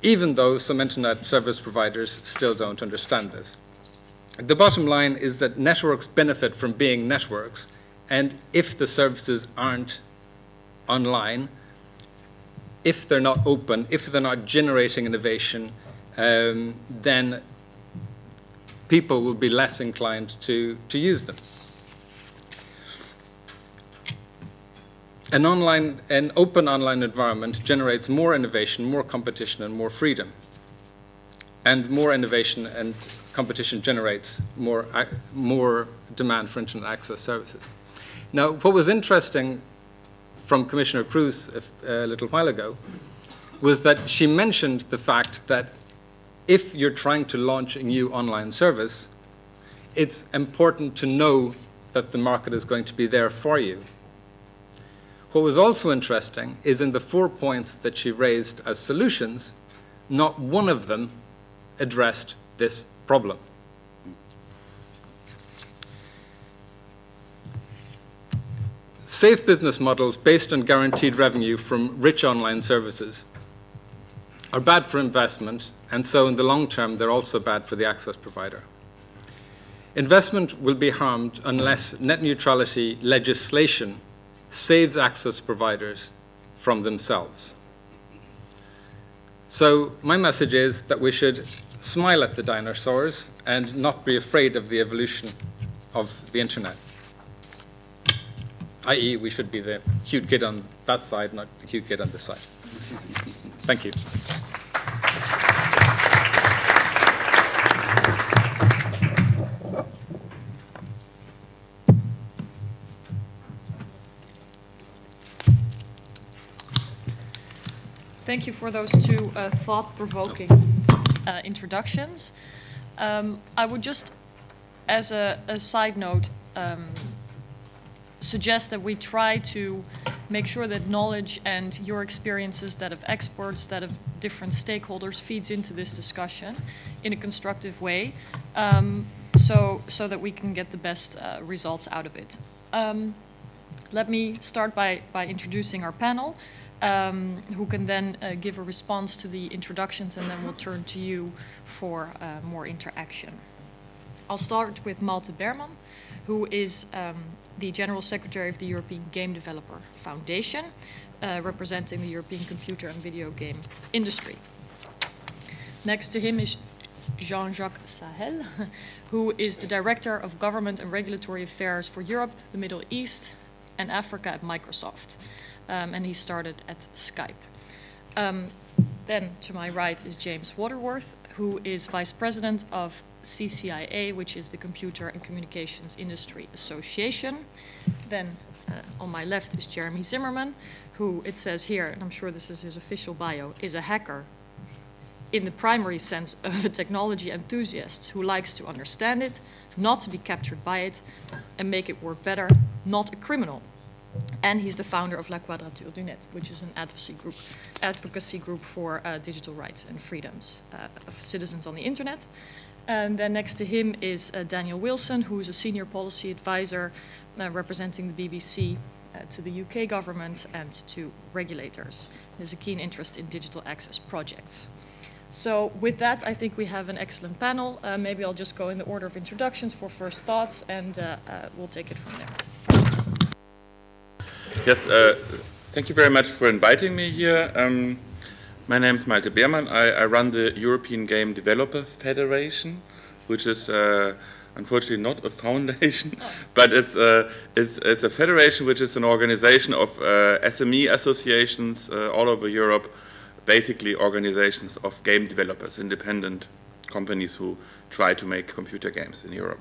E: even though some internet service providers still don't understand this. The bottom line is that networks benefit from being networks, and if the services aren't online, if they're not open, if they're not generating innovation, then people will be less inclined to use them. An open online environment generates more innovation, more competition, and more freedom. And more innovation and competition generates more demand for internet access services. Now, what was interesting from Commissioner Kroes a little while ago was that she mentioned the fact that if you're trying to launch a new online service, it's important to know that the market is going to be there for you. What was also interesting is in the 4 points that she raised as solutions, not one of them addressed this problem. Safe business models based on guaranteed revenue from rich online services are bad for investment, and so in the long term, they're also bad for the access provider. Investment will be harmed unless net neutrality legislation saves access providers from themselves. So my message is that we should smile at the dinosaurs and not be afraid of the evolution of the internet. i.e., we should be the cute kid on that side, not the cute kid on this side. Thank you.
A: Thank you for those two thought-provoking introductions. I would just, as a side note, suggest that we try to make sure that knowledge and your experiences, that of experts, that of different stakeholders, feeds into this discussion in a constructive way, so that we can get the best results out of it. Let me start by introducing our panel, who can then give a response to the introductions, and then we'll turn to you for more interaction. I'll start with Malte Behrmann, who is the General Secretary of the European Game Developer Foundation, representing the European computer and video game industry. Next to him is Jean-Jacques Sahel, who is the Director of Government and Regulatory Affairs for Europe, the Middle East, and Africa at Microsoft. And he started at Skype. Then to my right is James Waterworth, who is Vice President of CCIA, which is the Computer and Communications Industry Association. Then on my left is Jeremy Zimmerman, who it says here, and I'm sure this is his official bio, is a hacker in the primary sense of a technology enthusiast who likes to understand it, not to be captured by it, and make it work better, not a criminal. And he's the founder of La Quadrature du Net, which is an advocacy group for digital rights and freedoms of citizens on the internet. And then next to him is Daniel Wilson, who is a senior policy advisor representing the BBC to the UK government and to regulators. He has a keen interest in digital access projects. So with that, I think we have an excellent panel. Maybe I'll just go in the order of introductions for first thoughts, and we'll take it from there.
F: Yes, thank you very much for inviting me here. My name is Malte Behrmann. I run the European Game Developer Federation, which is unfortunately not a foundation, but it's a federation which is an organization of SME associations all over Europe, basically organizations of game developers, independent companies who try to make computer games in Europe.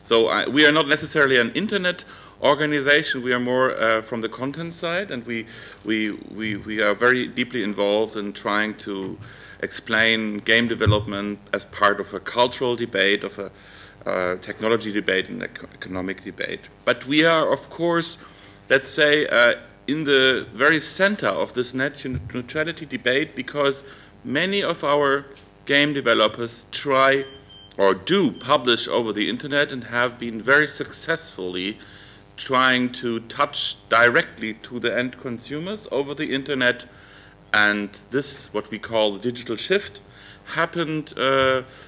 F: So we are not necessarily an internet organization, we are more from the content side, and we are very deeply involved in trying to explain game development as part of a cultural debate, of a technology debate and economic debate. But we are, of course, let's say, in the very center of this net neutrality debate, because many of our game developers try or do publish over the internet and have been very successfully trying to touch directly to the end consumers over the internet. And this, what we call the digital shift, happened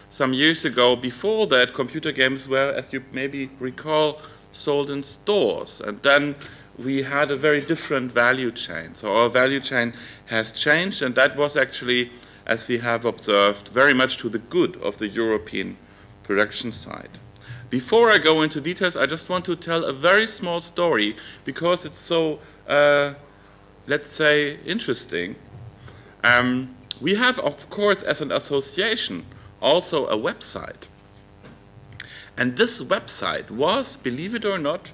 F: some years ago. Before that, computer games were, as you maybe recall, sold in stores. And then we had a very different value chain. So our value chain has changed, and that was actually, as we have observed, very much to the good of the European production side. Before I go into details, I just want to tell a very small story, because it's so, let's say, interesting. We have, of course, as an association, also a website. And this website was, believe it or not,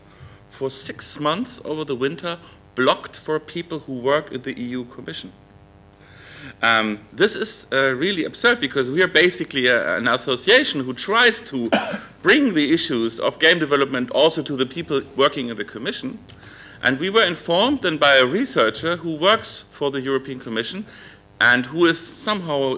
F: for 6 months over the winter, blocked for people who work in the EU Commission. This is really absurd, because we are basically an association who tries to bring the issues of game development also to the people working in the Commission. And we were informed then by a researcher who works for the European Commission and who is somehow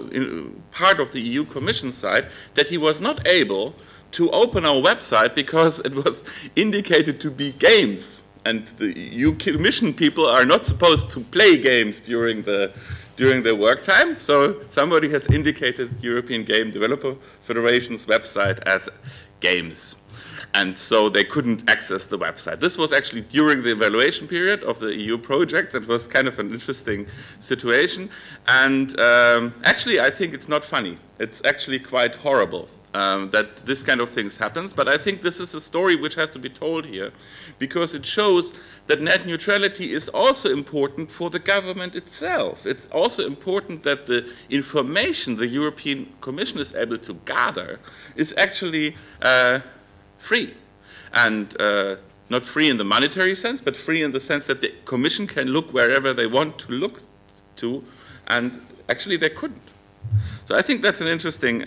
F: part of the EU Commission side, that he was not able to open our website because it was indicated to be games. And the EU Commission people are not supposed to play games during their work time. So somebody has indicated European Game Developer Federation's website as games. And so they couldn't access the website. This was actually during the evaluation period of the EU project. It was kind of an interesting situation. And actually, I think it's not funny. It's actually quite horrible that this kind of things happens. But I think this is a story which has to be told here, because it shows that net neutrality is also important for the government itself. It's also important that the information the European Commission is able to gather is actually free. And not free in the monetary sense, but free in the sense that the Commission can look wherever they want to look to, and actually they couldn't. So I think that's an interesting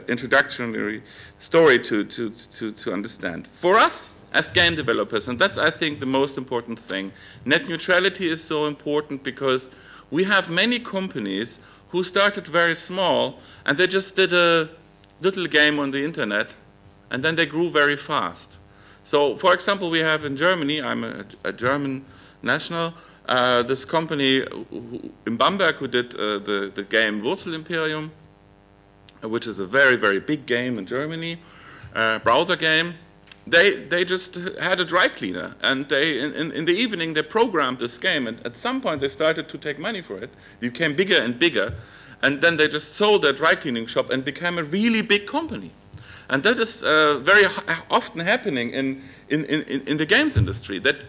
F: introductory story to understand. For us, as game developers, and that's, I think, the most important thing, net neutrality is so important because we have many companies who started very small, and they just did a little game on the internet, and then they grew very fast. So, for example, we have in Germany, I'm a German national, this company in Bamberg who did the game Wurzelimperium, which is a very, very big game in Germany, browser game. They just had a dry cleaner, and they in the evening they programmed this game, and at some point they started to take money for it. It became bigger and bigger, and then they just sold their dry cleaning shop and became a really big company. And that is very often happening in the games industry, that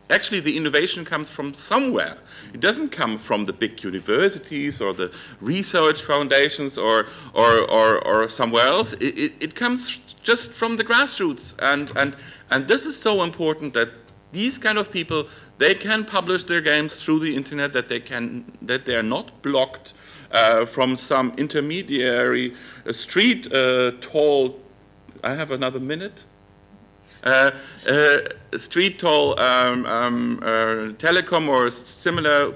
F: actually the innovation comes from somewhere. It doesn't come from the big universities or the research foundations or somewhere else. It comes just from the grassroots. And this is so important that these kind of people, they can publish their games through the internet, that they are not blocked from some intermediary street toll. I have another minute. Street toll telecom or similar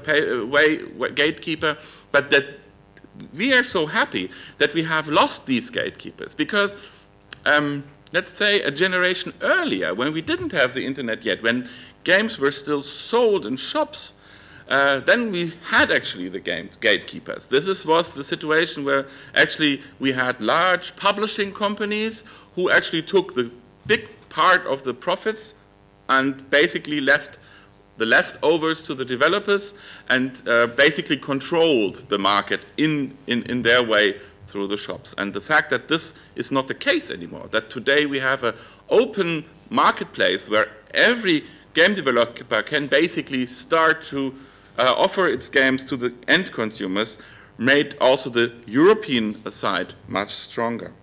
F: gatekeeper, but that we are so happy that we have lost these gatekeepers, because let's say a generation earlier, when we didn't have the internet yet, when games were still sold in shops, then we had actually the gatekeepers. This was the situation where actually we had large publishing companies who actually took the big part of the profits and basically left the leftovers to the developers and basically controlled the market in their way through the shops. And the fact that this is not the case anymore, that today we have an open marketplace where every game developer can basically start to offer its games to the end consumers, made also the European side much stronger.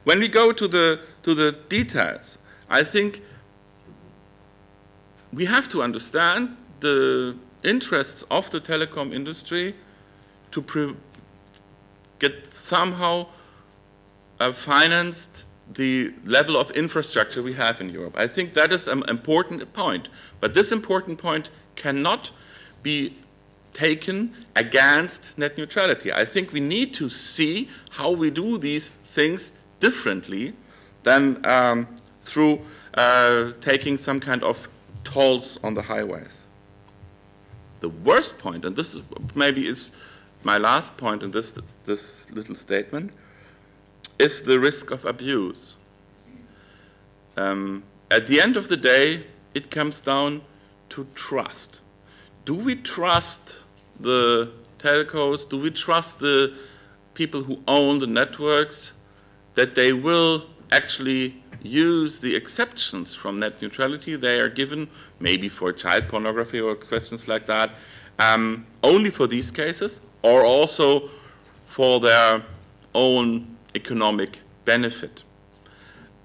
F: When we go to the details, I think we have to understand the interests of the telecom industry to get somehow financed the level of infrastructure we have in Europe. I think that is an important point. But this important point cannot be taken against net neutrality. I think we need to see how we do these things differently than through taking some kind of tolls on the highways. The worst point, and this is maybe is my last point in this little statement, is the risk of abuse. At the end of the day, it comes down to trust. Do we trust the telcos? Do we trust the people who own the networks that they will actually use the exceptions from net neutrality they are given, maybe for child pornography or questions like that, only for these cases, or also for their own economic benefit?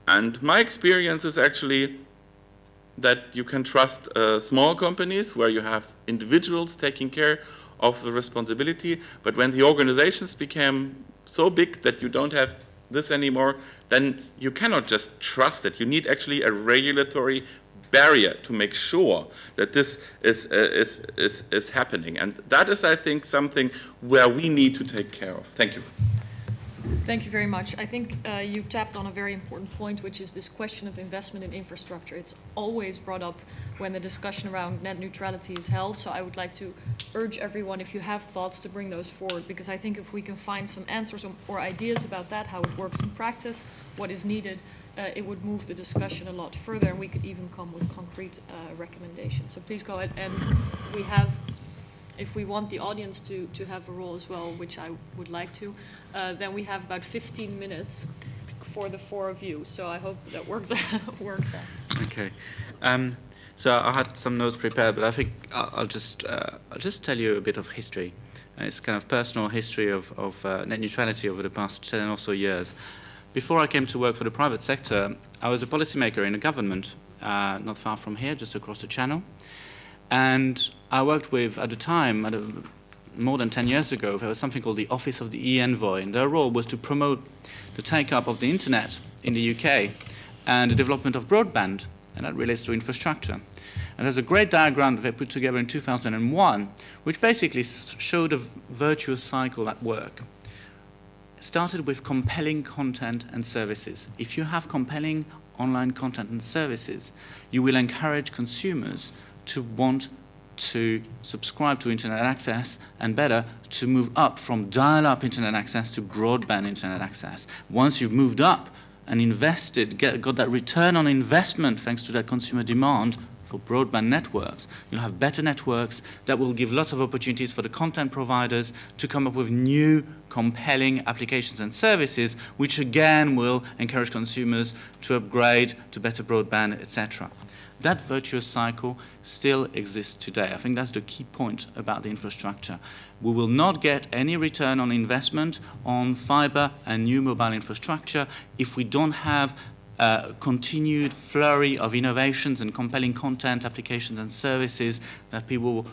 F: And my experience is actually that you can trust small companies where you have individuals taking care of the responsibility, but when the organizations became so big that you don't have this anymore, then you cannot just trust it. You need actually a regulatory barrier to make sure that this is happening. And that is, I think, something where we need to take care of. Thank you.
A: Thank you very much. I think you tapped on a very important point, which is this question of investment in infrastructure. It's always brought up when the discussion around net neutrality is held, so I would like to urge everyone, if you have thoughts, to bring those forward, because I think if we can find some answers or ideas about that, how it works in practice, what is needed, it would move the discussion a lot further, and we could even come with concrete recommendations. So please go ahead, and we have, if we want the audience to have a role as well, which I would like to, then we have about 15 minutes for the four of you. So I hope that works out.
G: Okay. So I had some notes prepared, but I think I'll just tell you a bit of history. It's kind of personal history of net neutrality over the past 10 or so years. Before I came to work for the private sector, I was a policymaker in a government not far from here, just across the channel. And I worked with, at the time, more than 10 years ago, there was something called the Office of the E-Envoy, and their role was to promote the take-up of the internet in the UK and the development of broadband, and that relates to infrastructure. And there's a great diagram that they put together in 2001, which basically showed a virtuous cycle at work. It started with compelling content and services. If you have compelling online content and services, you will encourage consumers to want to subscribe to internet access, and better, to move up from dial-up internet access to broadband internet access. Once you've moved up and invested, got that return on investment thanks to that consumer demand for broadband networks, you'll have better networks that will give lots of opportunities for the content providers to come up with new compelling applications and services, which again will encourage consumers to upgrade to better broadband, etc. That virtuous cycle still exists today. I think that's the key point about the infrastructure. We will not get any return on investment on fiber and new mobile infrastructure if we don't have continued flurry of innovations and compelling content, applications and services that people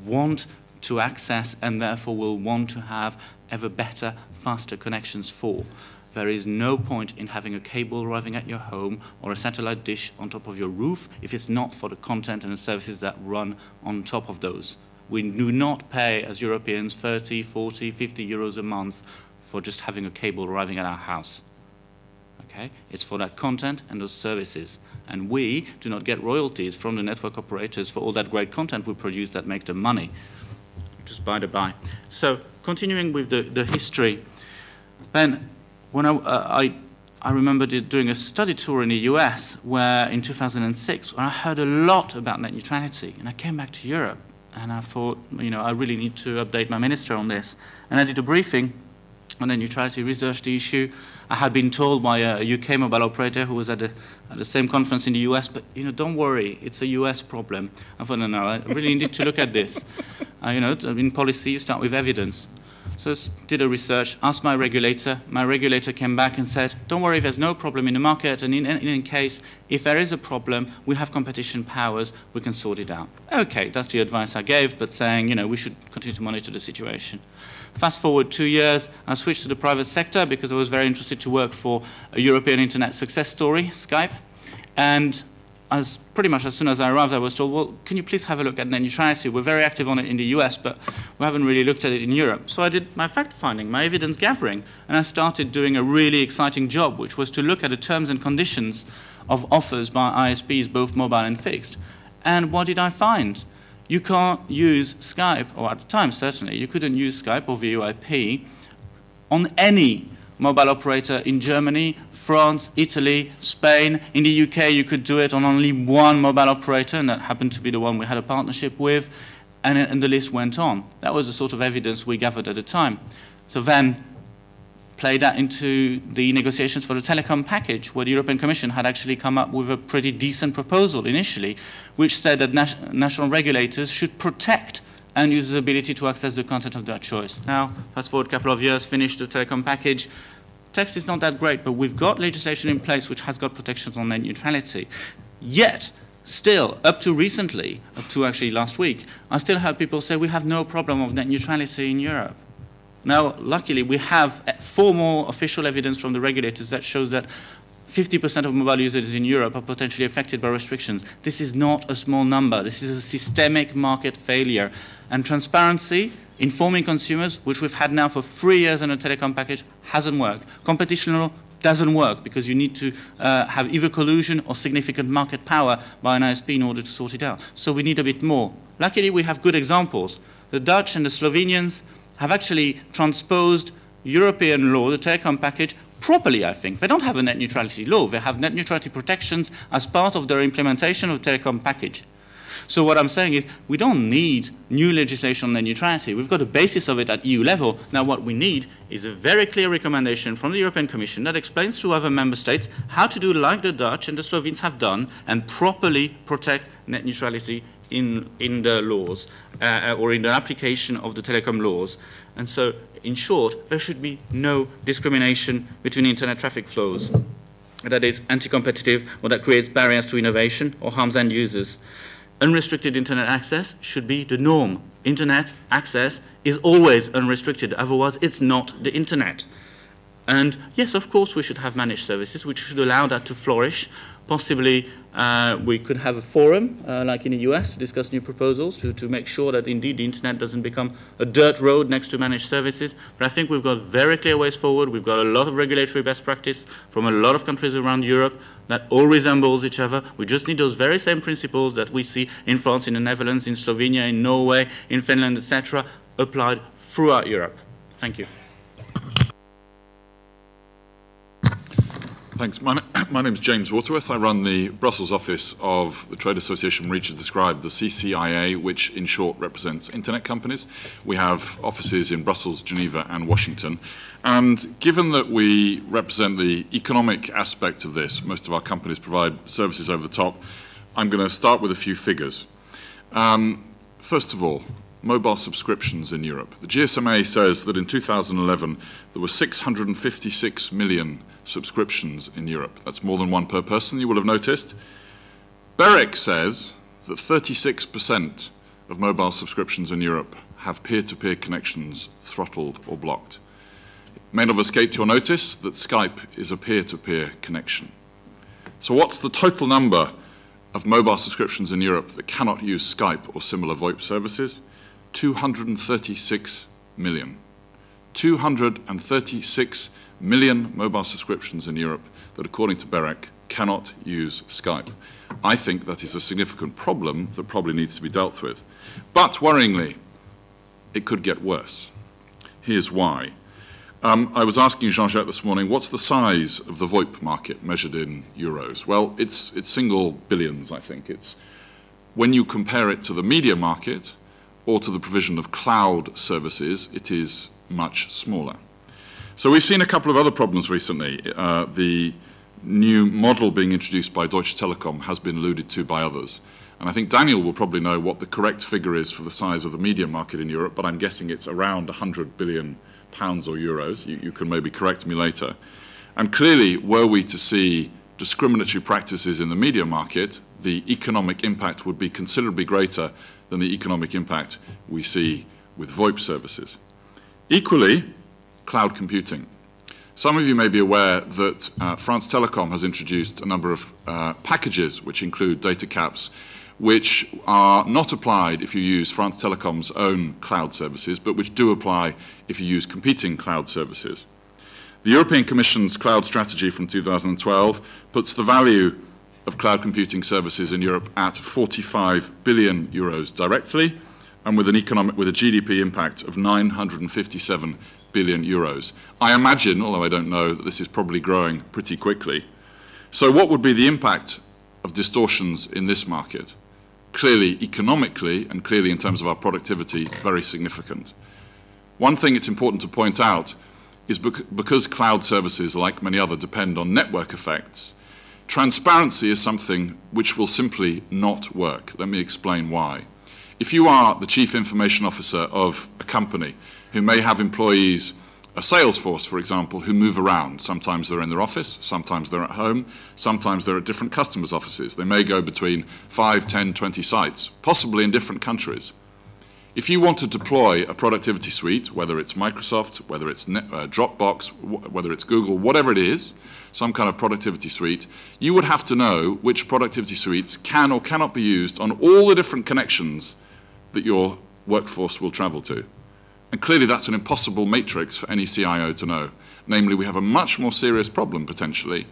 G: want to access and therefore will want to have ever better, faster connections for. There is no point in having a cable arriving at your home or a satellite dish on top of your roof if it's not for the content and the services that run on top of those. We do not pay, as Europeans, 30, 40, 50 euros a month for just having a cable arriving at our house. Okay? It's for that content and those services. And we do not get royalties from the network operators for all that great content we produce that makes them money. Just by the by. So, continuing with the history, then when I remember doing a study tour in the US where in 2006, where I heard a lot about net neutrality, and I came back to Europe and I thought, you know, I really need to update my minister on this. And I did a briefing on net neutrality, researched the issue. I had been told by a UK mobile operator who was at the same conference in the US, but, you know, don't worry, it's a US problem. I thought, no, I really need to look at this. You know, in policy, you start with evidence. So I did a research, asked my regulator. My regulator came back and said, don't worry, there's no problem in the market, and in any case, if there is a problem, we have competition powers, we can sort it out. Okay, that's the advice I gave, but saying, you know, we should continue to monitor the situation. Fast forward 2 years, I switched to the private sector because I was very interested to work for a European internet success story, Skype, and pretty much as soon as I arrived, I was told, well, can you please have a look at net neutrality? We're very active on it in the US, but we haven't really looked at it in Europe. So I did my fact-finding, my evidence gathering, and I started doing a really exciting job, which was to look at the terms and conditions of offers by ISPs, both mobile and fixed. And what did I find? You can't use Skype, or at the time certainly, you couldn't use Skype or VoIP on any mobile operator in Germany, France, Italy, Spain. In the UK, you could do it on only one mobile operator, and that happened to be the one we had a partnership with, and the list went on. That was the sort of evidence we gathered at the time. So then, play that into the negotiations for the telecom package, where the European Commission had actually come up with a pretty decent proposal initially, which said that national regulators should protect end users' ability to access the content of their choice. Now, fast forward a couple of years, finished the telecom package. Text is not that great, but we've got legislation in place which has got protections on net neutrality. Yet, still, up to recently, up to actually last week, I still have people say we have no problem of net neutrality in Europe. Now, luckily, we have 4 more official evidence from the regulators that shows that 50% of mobile users in Europe are potentially affected by restrictions. This is not a small number. This is a systemic market failure. And transparency, informing consumers, which we've had now for 3 years in a telecom package, hasn't worked. Competition law doesn't work because you need to have either collusion or significant market power by an ISP in order to sort it out. So we need a bit more. Luckily, we have good examples. The Dutch and the Slovenians have actually transposed European law, the telecom package, properly, I think. They don't have a net neutrality law. They have net neutrality protections as part of their implementation of the telecom package. So what I'm saying is we don't need new legislation on net neutrality. We've got a basis of it at EU level. Now what we need is a very clear recommendation from the European Commission that explains to other member states how to do like the Dutch and the Slovenes have done and properly protect net neutrality in the laws or in the application of the telecom laws. And so, in short, there should be no discrimination between internet traffic flows that is anti-competitive or that creates barriers to innovation or harms end users. Unrestricted internet access should be the norm. Internet access is always unrestricted, otherwise it's not the internet. And yes, of course, we should have managed services which should allow that to flourish. Possibly we could have a forum, like in the US, to discuss new proposals to make sure that indeed the internet doesn't become a dirt road next to managed services. But I think we've got very clear ways forward. We've got a lot of regulatory best practice from a lot of countries around Europe that all resembles each other. We just need those very same principles that we see in France, in the Netherlands, in Slovenia, in Norway, in Finland, etc., applied throughout Europe. Thank you.
H: Thanks. My name is James Waterworth. I run the Brussels office of the trade association Marietje described, the CCIA, which in short represents internet companies. We have offices in Brussels, Geneva and Washington. And given that we represent the economic aspect of this, most of our companies provide services over the top, I'm going to start with a few figures. First of all, mobile subscriptions in Europe. The GSMA says that in 2011 there were 656 million subscriptions in Europe. That's more than one per person, you will have noticed. BEREC says that 36% of mobile subscriptions in Europe have peer-to-peer connections throttled or blocked. It may not have escaped your notice that Skype is a peer-to-peer connection. So what's the total number of mobile subscriptions in Europe that cannot use Skype or similar VoIP services? 236 million. 236 million mobile subscriptions in Europe that, according to BEREC, cannot use Skype. I think that is a significant problem that probably needs to be dealt with. But worryingly, it could get worse. Here's why. I was asking Jean-Jacques this morning, what's the size of the VoIP market measured in euros? Well, it's single billions, I think. It's, when you compare it to the media market or to the provision of cloud services, it is much smaller. So we've seen a couple of other problems recently. The new model being introduced by Deutsche Telekom has been alluded to by others. And I think Daniel will probably know what the correct figure is for the size of the media market in Europe, but I'm guessing it's around 100 billion pounds or euros. You can maybe correct me later. And clearly, were we to see discriminatory practices in the media market, the economic impact would be considerably greater than the economic impact we see with VoIP services. Equally, cloud computing. Some of you may be aware that France Telecom has introduced a number of packages which include data caps, which are not applied if you use France Telecom's own cloud services, but which do apply if you use competing cloud services. The European Commission's cloud strategy from 2012 puts the value of cloud computing services in Europe at 45 billion euros directly, and with a GDP impact of 957 billion euros. I imagine, although I don't know, that this is probably growing pretty quickly. So what would be the impact of distortions in this market? Clearly, economically, and clearly in terms of our productivity, very significant. One thing it's important to point out is because cloud services, like many other, depend on network effects, transparency is something which will simply not work. Let me explain why. If you are the chief information officer of a company who may have employees, a sales force, for example, who move around. Sometimes they're in their office, sometimes they're at home, sometimes they're at different customers' offices. They may go between 5, 10, 20 sites, possibly in different countries. If you want to deploy a productivity suite, whether it's Microsoft, whether it's Dropbox, whether it's Google, whatever it is, some kind of productivity suite, you would have to know which productivity suites can or cannot be used on all the different connections that your workforce will travel to. And clearly that's an impossible matrix for any CIO to know. Namely, we have a much more serious problem potentially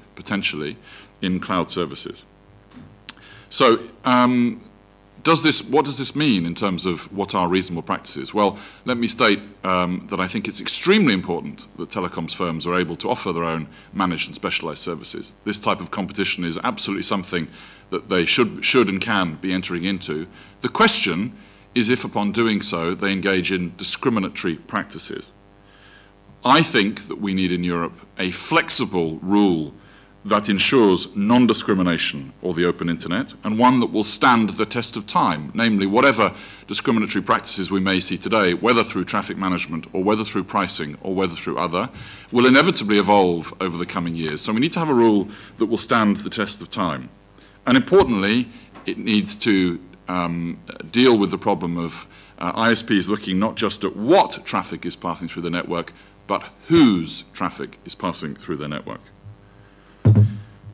H: in cloud services. So what does this mean in terms of what are reasonable practices? Well, let me state that I think it's extremely important that telecoms firms are able to offer their own managed and specialized services. This type of competition is absolutely something that they should and can be entering into. The question is if upon doing so they engage in discriminatory practices. I think that we need in Europe a flexible rule that ensures non-discrimination or the open internet, and one that will stand the test of time, namely whatever discriminatory practices we may see today, whether through traffic management or whether through pricing or whether through other, will inevitably evolve over the coming years. So we need to have a rule that will stand the test of time. And importantly, it needs to deal with the problem of ISPs looking not just at what traffic is passing through the network, but whose traffic is passing through the network.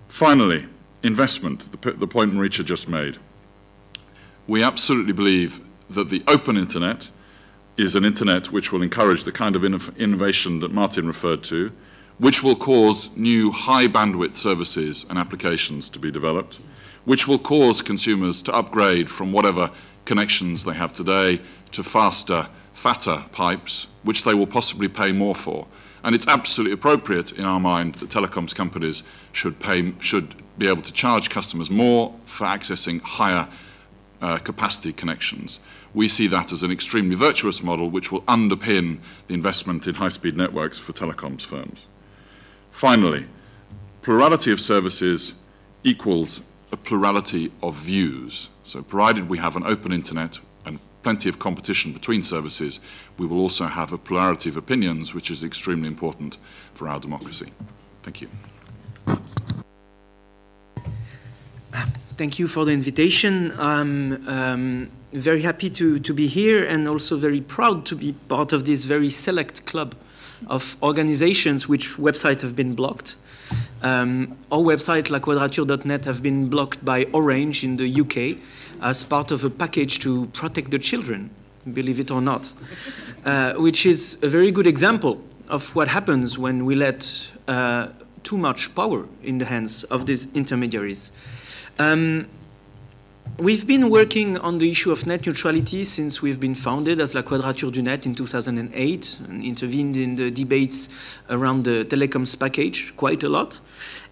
H: Finally, investment, the point Marietje just made. We absolutely believe that the open internet is an internet which will encourage the kind of innovation that Martin referred to, which will cause new high bandwidth services and applications to be developed, which will cause consumers to upgrade from whatever connections they have today to faster, fatter pipes, which they will possibly pay more for. And it's absolutely appropriate in our mind that telecoms companies should be able to charge customers more for accessing higher capacity connections. We see that as an extremely virtuous model which will underpin the investment in high-speed networks for telecoms firms. Finally, plurality of services equals a plurality of views. So provided we have an open internet and plenty of competition between services, we will also have a plurality of opinions, which is extremely important for our democracy. Thank you.
I: Thank you for the invitation. I'm very happy to be here and also very proud to be part of this very select club of organizations which websites have been blocked. Our website, laquadrature.net, have been blocked by Orange in the UK as part of a package to protect the children, believe it or not, which is a very good example of what happens when we let too much power in the hands of these intermediaries. We've been working on the issue of net neutrality since we've been founded as La Quadrature du Net in 2008 and intervened in the debates around the telecoms package quite a lot.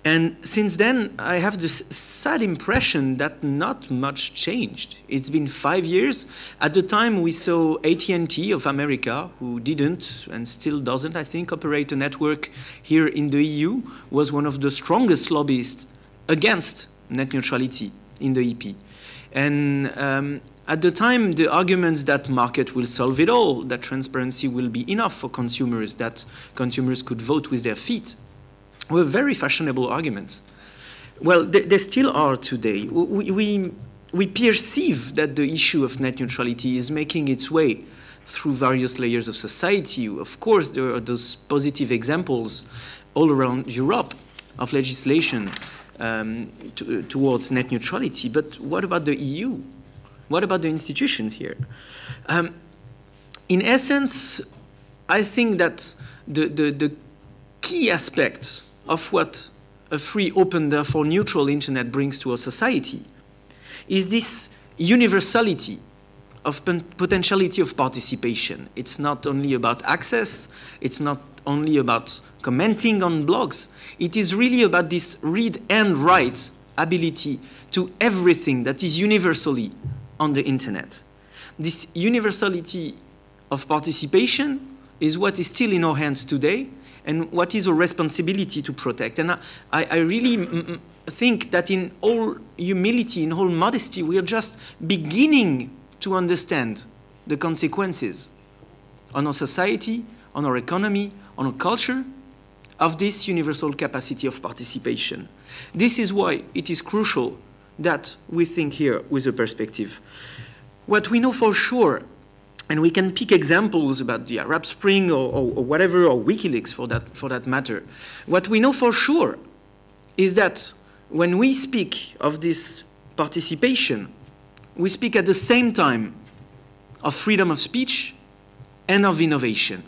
I: And since then, I have this sad impression that not much changed. It's been 5 years. At the time, we saw AT&T of America, who didn't and still doesn't, I think, operate a network here in the EU, was one of the strongest lobbyists against net neutrality in the EP. And at the time, the arguments that market will solve it all, that transparency will be enough for consumers, that consumers could vote with their feet, were very fashionable arguments. Well, they still are today. We perceive that the issue of net neutrality is making its way through various layers of society. Of course, there are those positive examples all around Europe of legislation towards net neutrality. But what about the EU? What about the institutions here? In essence, I think that the key aspect of what a free, open, therefore neutral internet brings to our society is this universality of potentiality of participation. It's not only about access, it's not only about commenting on blogs. It is really about this read and write ability to everything that is universally on the internet. This universality of participation is what is still in our hands today and what is our responsibility to protect. And I really think that in all humility, in all modesty, we are just beginning to understand the consequences on our society, on our economy, on our culture, of this universal capacity of participation. This is why it is crucial that we think here with a perspective. What we know for sure, and we can pick examples about the Arab Spring or whatever, or WikiLeaks for that matter. What we know for sure is that when we speak of this participation, we speak at the same time of freedom of speech and of innovation.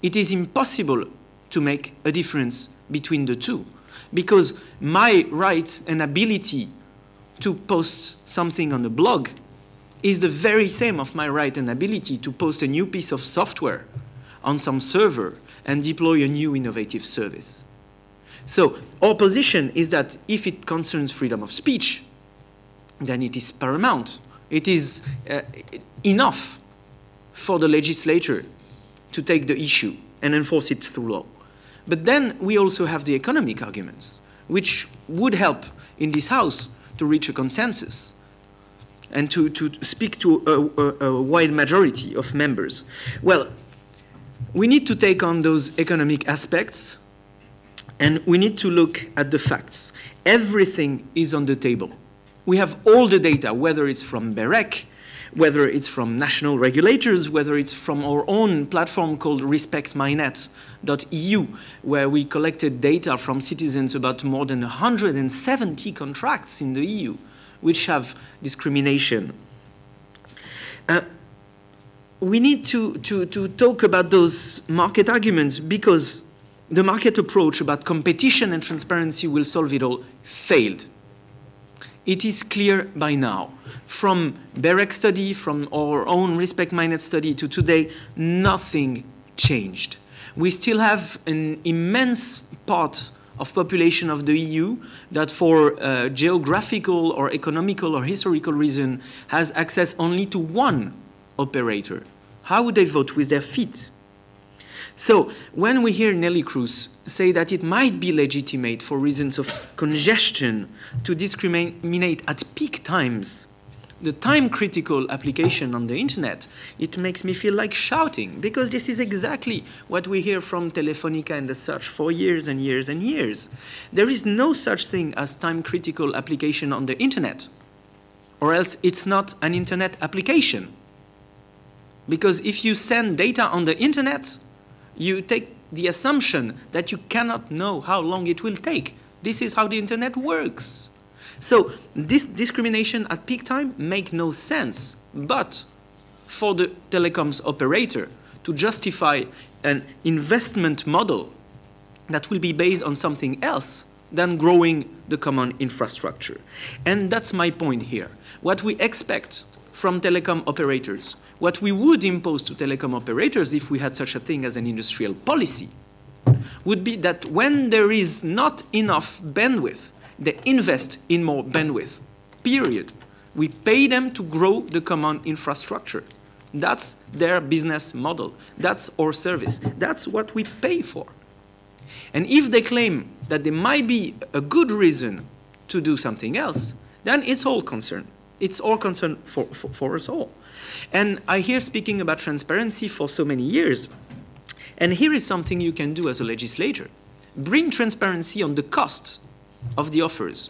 I: It is impossible to make a difference between the two, because my right and ability to post something on a blog is the very same of my right and ability to post a new piece of software on some server and deploy a new innovative service. So our position is that if it concerns freedom of speech, then it is paramount. It is enough for the legislator to take the issue and enforce it through law. But then we also have the economic arguments, which would help in this House to reach a consensus and to speak to a wide majority of members. Well, we need to take on those economic aspects, and we need to look at the facts. Everything is on the table. We have all the data, whether it's from BEREC, whether it's from national regulators, whether it's from our own platform called respectmynet.eu, where we collected data from citizens about more than 170 contracts in the EU, which have discrimination. We need to talk about those market arguments, because the market approach about competition and transparency will solve it all failed. It is clear by now, from BEREC study, from our own respectmynet study to today, nothing changed. We still have an immense part of population of the EU that for geographical or economical or historical reason has access only to one operator. How would they vote? With their feet? So when we hear Neelie Kroes say that it might be legitimate for reasons of congestion to discriminate at peak times the time-critical application on the internet, it makes me feel like shouting, because this is exactly what we hear from Telefonica and the such for years and years and years. There is no such thing as time-critical application on the internet, or else it's not an internet application. Because if you send data on the internet, you take the assumption that you cannot know how long it will take. This is how the internet works. So this discrimination at peak time makes no sense. But for the telecoms operator to justify an investment model that will be based on something else than growing the common infrastructure. And that's my point here. What we expect from telecom operators, what we would impose to telecom operators if we had such a thing as an industrial policy, would be that when there is not enough bandwidth, they invest in more bandwidth, period. We pay them to grow the common infrastructure. That's their business model. That's our service. That's what we pay for. And if they claim that there might be a good reason to do something else, then it's all concern. It's all concern for us all. And I hear speaking about transparency for so many years. And here is something you can do as a legislator. Bring transparency on the cost of the offers.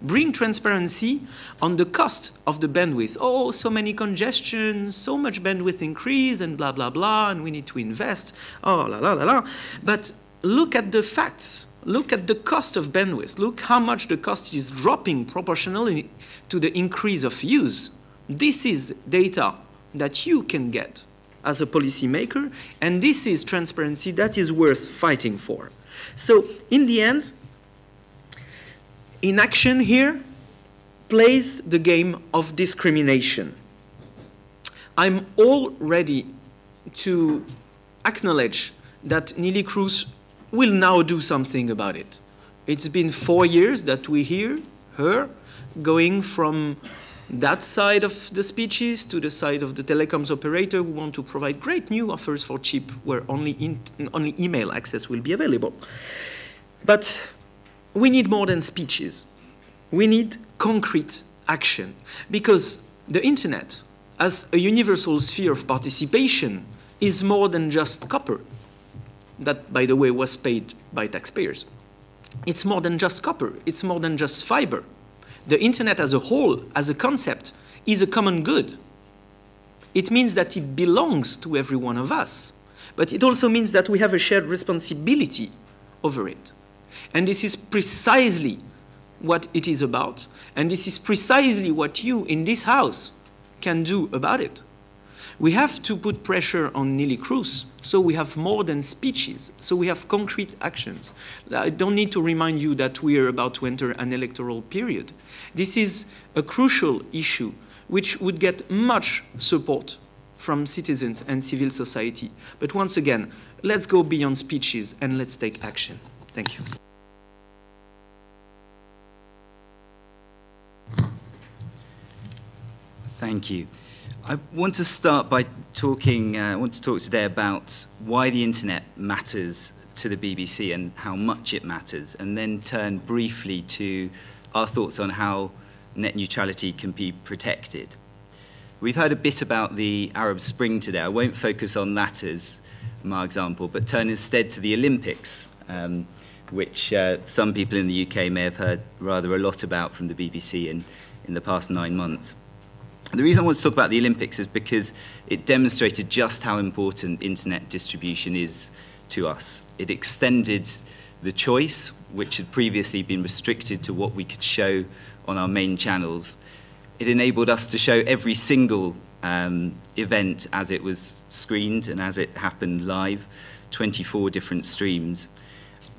I: Bring transparency on the cost of the bandwidth. Oh, so many congestions, so much bandwidth increase, and blah, blah, blah, and we need to invest. Oh, la, la, la, la. But look at the facts. Look at the cost of bandwidth. Look how much the cost is dropping proportionally to the increase of use. This is data that you can get as a policymaker, and this is transparency that is worth fighting for. So in the end, inaction here plays the game of discrimination. I'm all ready to acknowledge that Neelie Kroes will now do something about it. It's been 4 years that we hear her going from that side of the speeches to the side of the telecoms operator who want to provide great new offers for cheap where only email access will be available. But we need more than speeches. We need concrete action, because the internet, as a universal sphere of participation, is more than just copper. That, by the way, was paid by taxpayers. It's more than just copper. It's more than just fiber. The internet as a whole, as a concept, is a common good. It means that it belongs to every one of us. But it also means that we have a shared responsibility over it. And this is precisely what it is about. And this is precisely what you in this house can do about it. We have to put pressure on Neelie Kroes, so we have more than speeches, so we have concrete actions. I don't need to remind you that we are about to enter an electoral period. This is a crucial issue which would get much support from citizens and civil society. But once again, let's go beyond speeches and let's take action. Thank you.
J: Thank you. I want to start by talking, I want to talk today about why the internet matters to the BBC and how much it matters, and then turn briefly to our thoughts on how net neutrality can be protected. We've heard a bit about the Arab Spring today. I won't focus on that as my example, but turn instead to the Olympics, which some people in the UK may have heard rather a lot about from the BBC in the past 9 months. The reason I want to talk about the Olympics is because it demonstrated just how important internet distribution is to us. It extended the choice, which had previously been restricted to what we could show on our main channels. It enabled us to show every single event as it was screened and as it happened live, 24 different streams.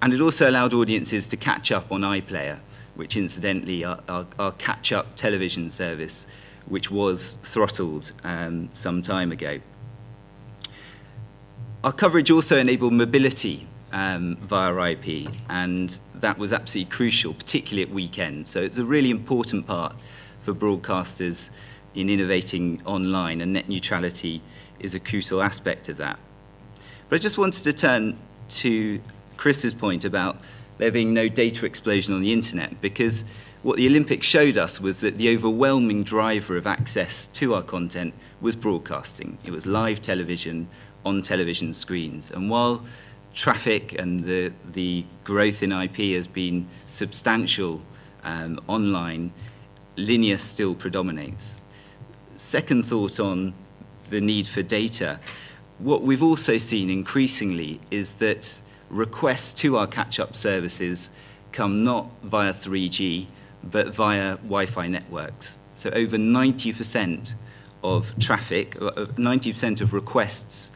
J: And it also allowed audiences to catch up on iPlayer, which incidentally our catch-up television service, which was throttled some time ago. Our coverage also enabled mobility via IP, and that was absolutely crucial, particularly at weekends. So it's a really important part for broadcasters in innovating online, and net neutrality is a crucial aspect of that. But I just wanted to turn to Chris's point about there being no data explosion on the internet, because what the Olympics showed us was that the overwhelming driver of access to our content was broadcasting. It was live television on television screens. And while traffic and the growth in IP has been substantial online, linear still predominates. Second thought on the need for data. What we've also seen increasingly is that requests to our catch-up services come not via 3G, but via Wi-Fi networks. So over 90% of traffic, 90% of requests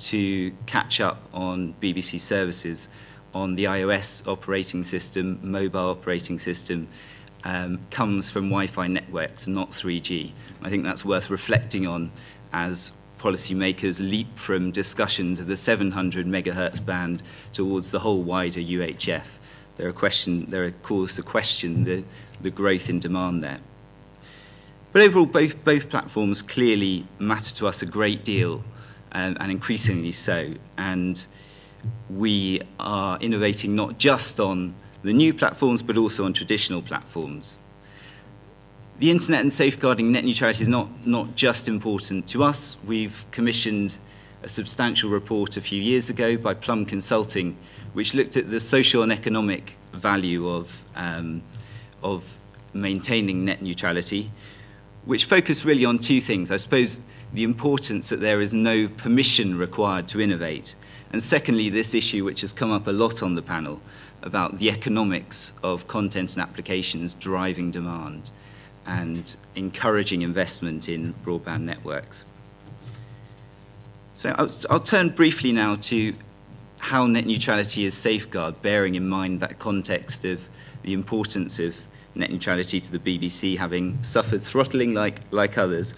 J: to catch up on BBC services on the iOS operating system, mobile operating system, comes from Wi-Fi networks, not 3G. I think that's worth reflecting on as policymakers leap from discussions of the 700 megahertz band towards the whole wider UHF. There are calls to question the growth in demand there. But overall, both platforms clearly matter to us a great deal, and increasingly so. And we are innovating not just on the new platforms, but also on traditional platforms. The internet and safeguarding net neutrality is not just important to us. We've commissioned a substantial report a few years ago by Plum Consulting, which looked at the social and economic value of maintaining net neutrality, which focused really on two things. I suppose the importance that there is no permission required to innovate, and secondly, this issue which has come up a lot on the panel about the economics of content and applications driving demand and encouraging investment in broadband networks. So I'll turn briefly now to how net neutrality is safeguarded, bearing in mind that context of the importance of net neutrality to the BBC, having suffered throttling like others.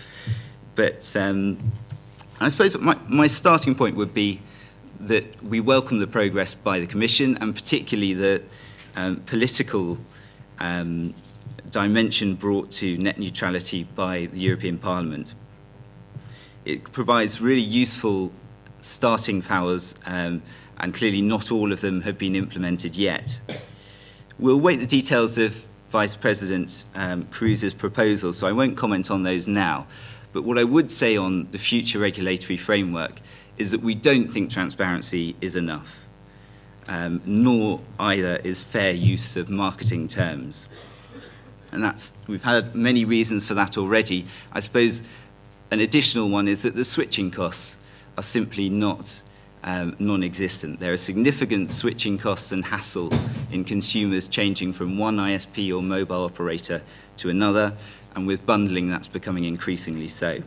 J: But I suppose my starting point would be that we welcome the progress by the Commission, and particularly the political dimension brought to net neutrality by the European Parliament. It provides really useful starting powers, and clearly not all of them have been implemented yet. We'll wait the details of Vice President Kroes's proposal, so I won't comment on those now. But what I would say on the future regulatory framework is that we don't think transparency is enough, nor either is fair use of marketing terms. And we've had many reasons for that already. I suppose an additional one is that the switching costs are simply not non-existent. There are significant switching costs and hassle in consumers changing from one ISP or mobile operator to another, and with bundling that's becoming increasingly so.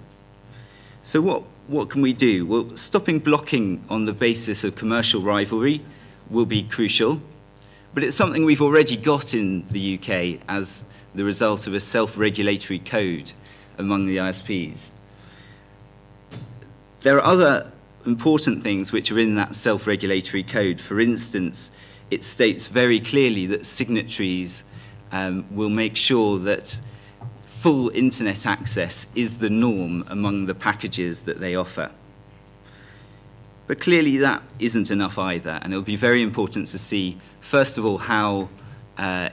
J: So what can we do? Well, stopping blocking on the basis of commercial rivalry will be crucial, but it's something we've already got in the UK as the result of a self-regulatory code among the ISPs. There are other important things which are in that self-regulatory code. For instance, it states very clearly that signatories will make sure that full internet access is the norm among the packages that they offer. But clearly that isn't enough either, and it'll be very important to see, first of all, how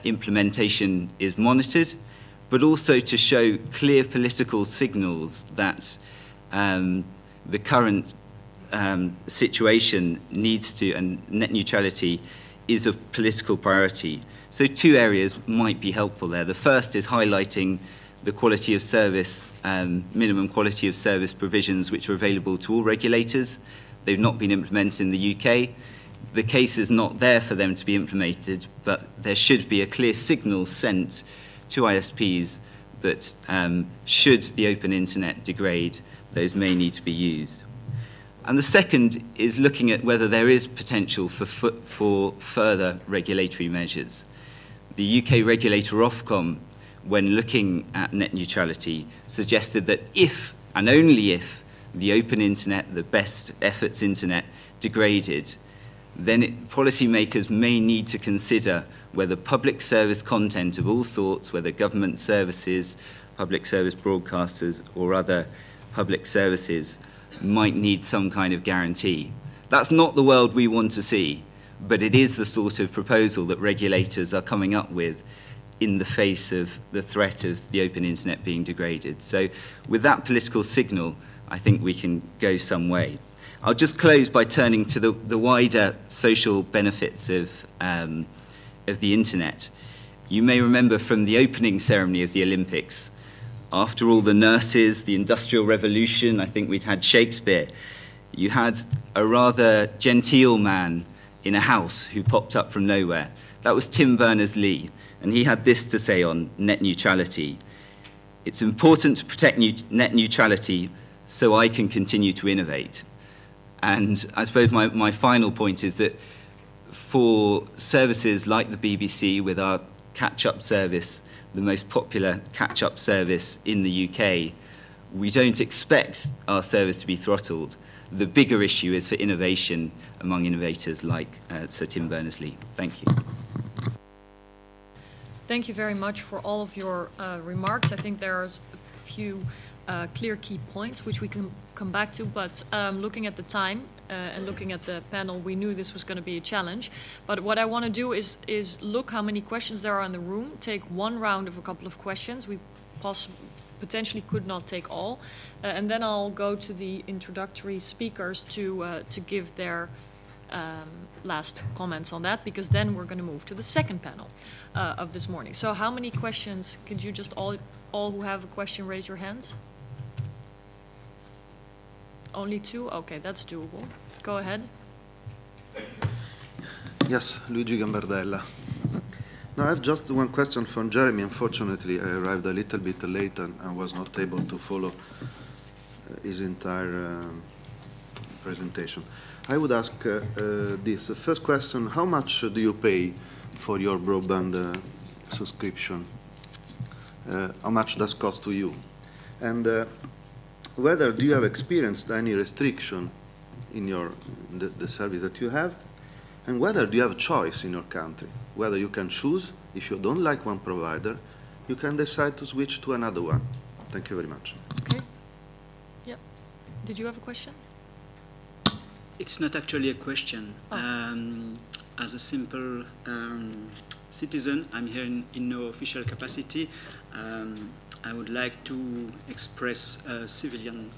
J: implementation is monitored, but also to show clear political signals that the current situation needs to, and net neutrality is a political priority. So two areas might be helpful there. The first is highlighting the quality of service, minimum quality of service provisions which are available to all regulators. They've not been implemented in the UK. The case is not there for them to be implemented, but there should be a clear signal sent to ISPs that should the open internet degrade, those may need to be used. And the second is looking at whether there is potential for further regulatory measures. The UK regulator Ofcom, when looking at net neutrality, suggested that if, and only if, the open internet, the best efforts internet, degraded, then policymakers may need to consider whether public service content of all sorts, whether government services, public service broadcasters, or other public services, might need some kind of guarantee. That's not the world we want to see, but it is the sort of proposal that regulators are coming up with in the face of the threat of the open internet being degraded. So with that political signal, I think we can go some way. I'll just close by turning to the wider social benefits of the internet. You may remember from the opening ceremony of the Olympics, after all the nurses, the Industrial Revolution, I think we'd had Shakespeare, you had a rather genteel man in a house who popped up from nowhere. That was Tim Berners-Lee, and he had this to say on net neutrality. It's important to protect net neutrality so I can continue to innovate. And I suppose my final point is that for services like the BBC, with our catch-up service, the most popular catch-up service in the UK, we don't expect our service to be throttled. The bigger issue is for innovation among innovators like Sir Tim Berners-Lee. Thank you.
A: Thank you very much for all of your remarks. I think there's a few clear key points which we can come back to, but looking at the time and looking at the panel, we knew this was going to be a challenge. But what I want to do is look how many questions there are in the room, take one round of a couple of questions. We potentially could not take all, and then I'll go to the introductory speakers to give their last comments on that, because then we're going to move to the second panel of this morning. So how many questions? Could you just all who have a question raise your hands? Only two? Okay, that's doable. Go ahead.
K: Yes, Luigi Gambardella. Now, I have just one question from Jeremy. Unfortunately, I arrived a little bit late and I was not able to follow his entire presentation. I would ask this. The first question, how much do you pay for your broadband subscription? How much does it cost to you? And whether do you have experienced any restriction in the service that you have? And whether do you have choice in your country? Whether you can choose, if you don't like one provider, you can decide to switch to another one. Thank you very much.
A: Okay. Yep. Did you have a question?
L: It's not actually a question.
A: Oh.
L: As a simple citizen, I'm here in no official capacity. I would like to express a civilian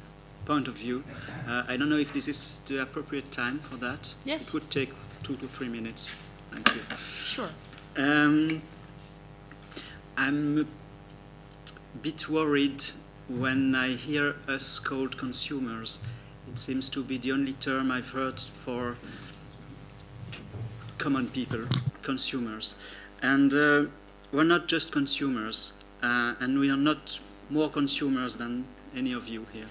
L: point of view. I don't know if this is the appropriate time for that.
A: Yes.
L: It would take 2 to 3 minutes. Thank you.
A: Sure.
L: I'm a bit worried when I hear us called consumers. It seems to be the only term I've heard for common people, consumers. And we're not just consumers, and we are not more consumers than any of you here.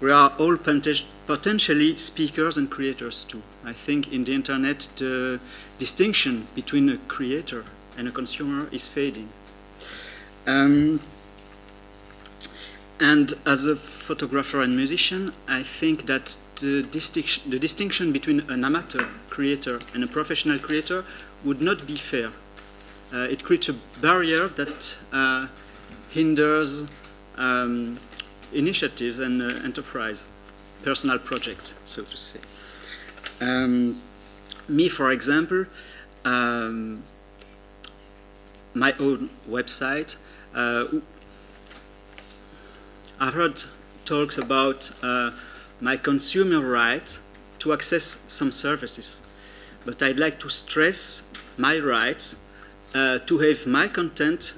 L: We are all potentially speakers and creators too. I think in the internet the distinction between a creator and a consumer is fading. And as a photographer and musician, I think that the distinction between an amateur creator and a professional creator would not be fair. It creates a barrier that hinders initiatives and enterprise, personal projects, so to say. Me, for example, my own website, I've heard talks about my consumer right to access some services, but I'd like to stress my rights to have my content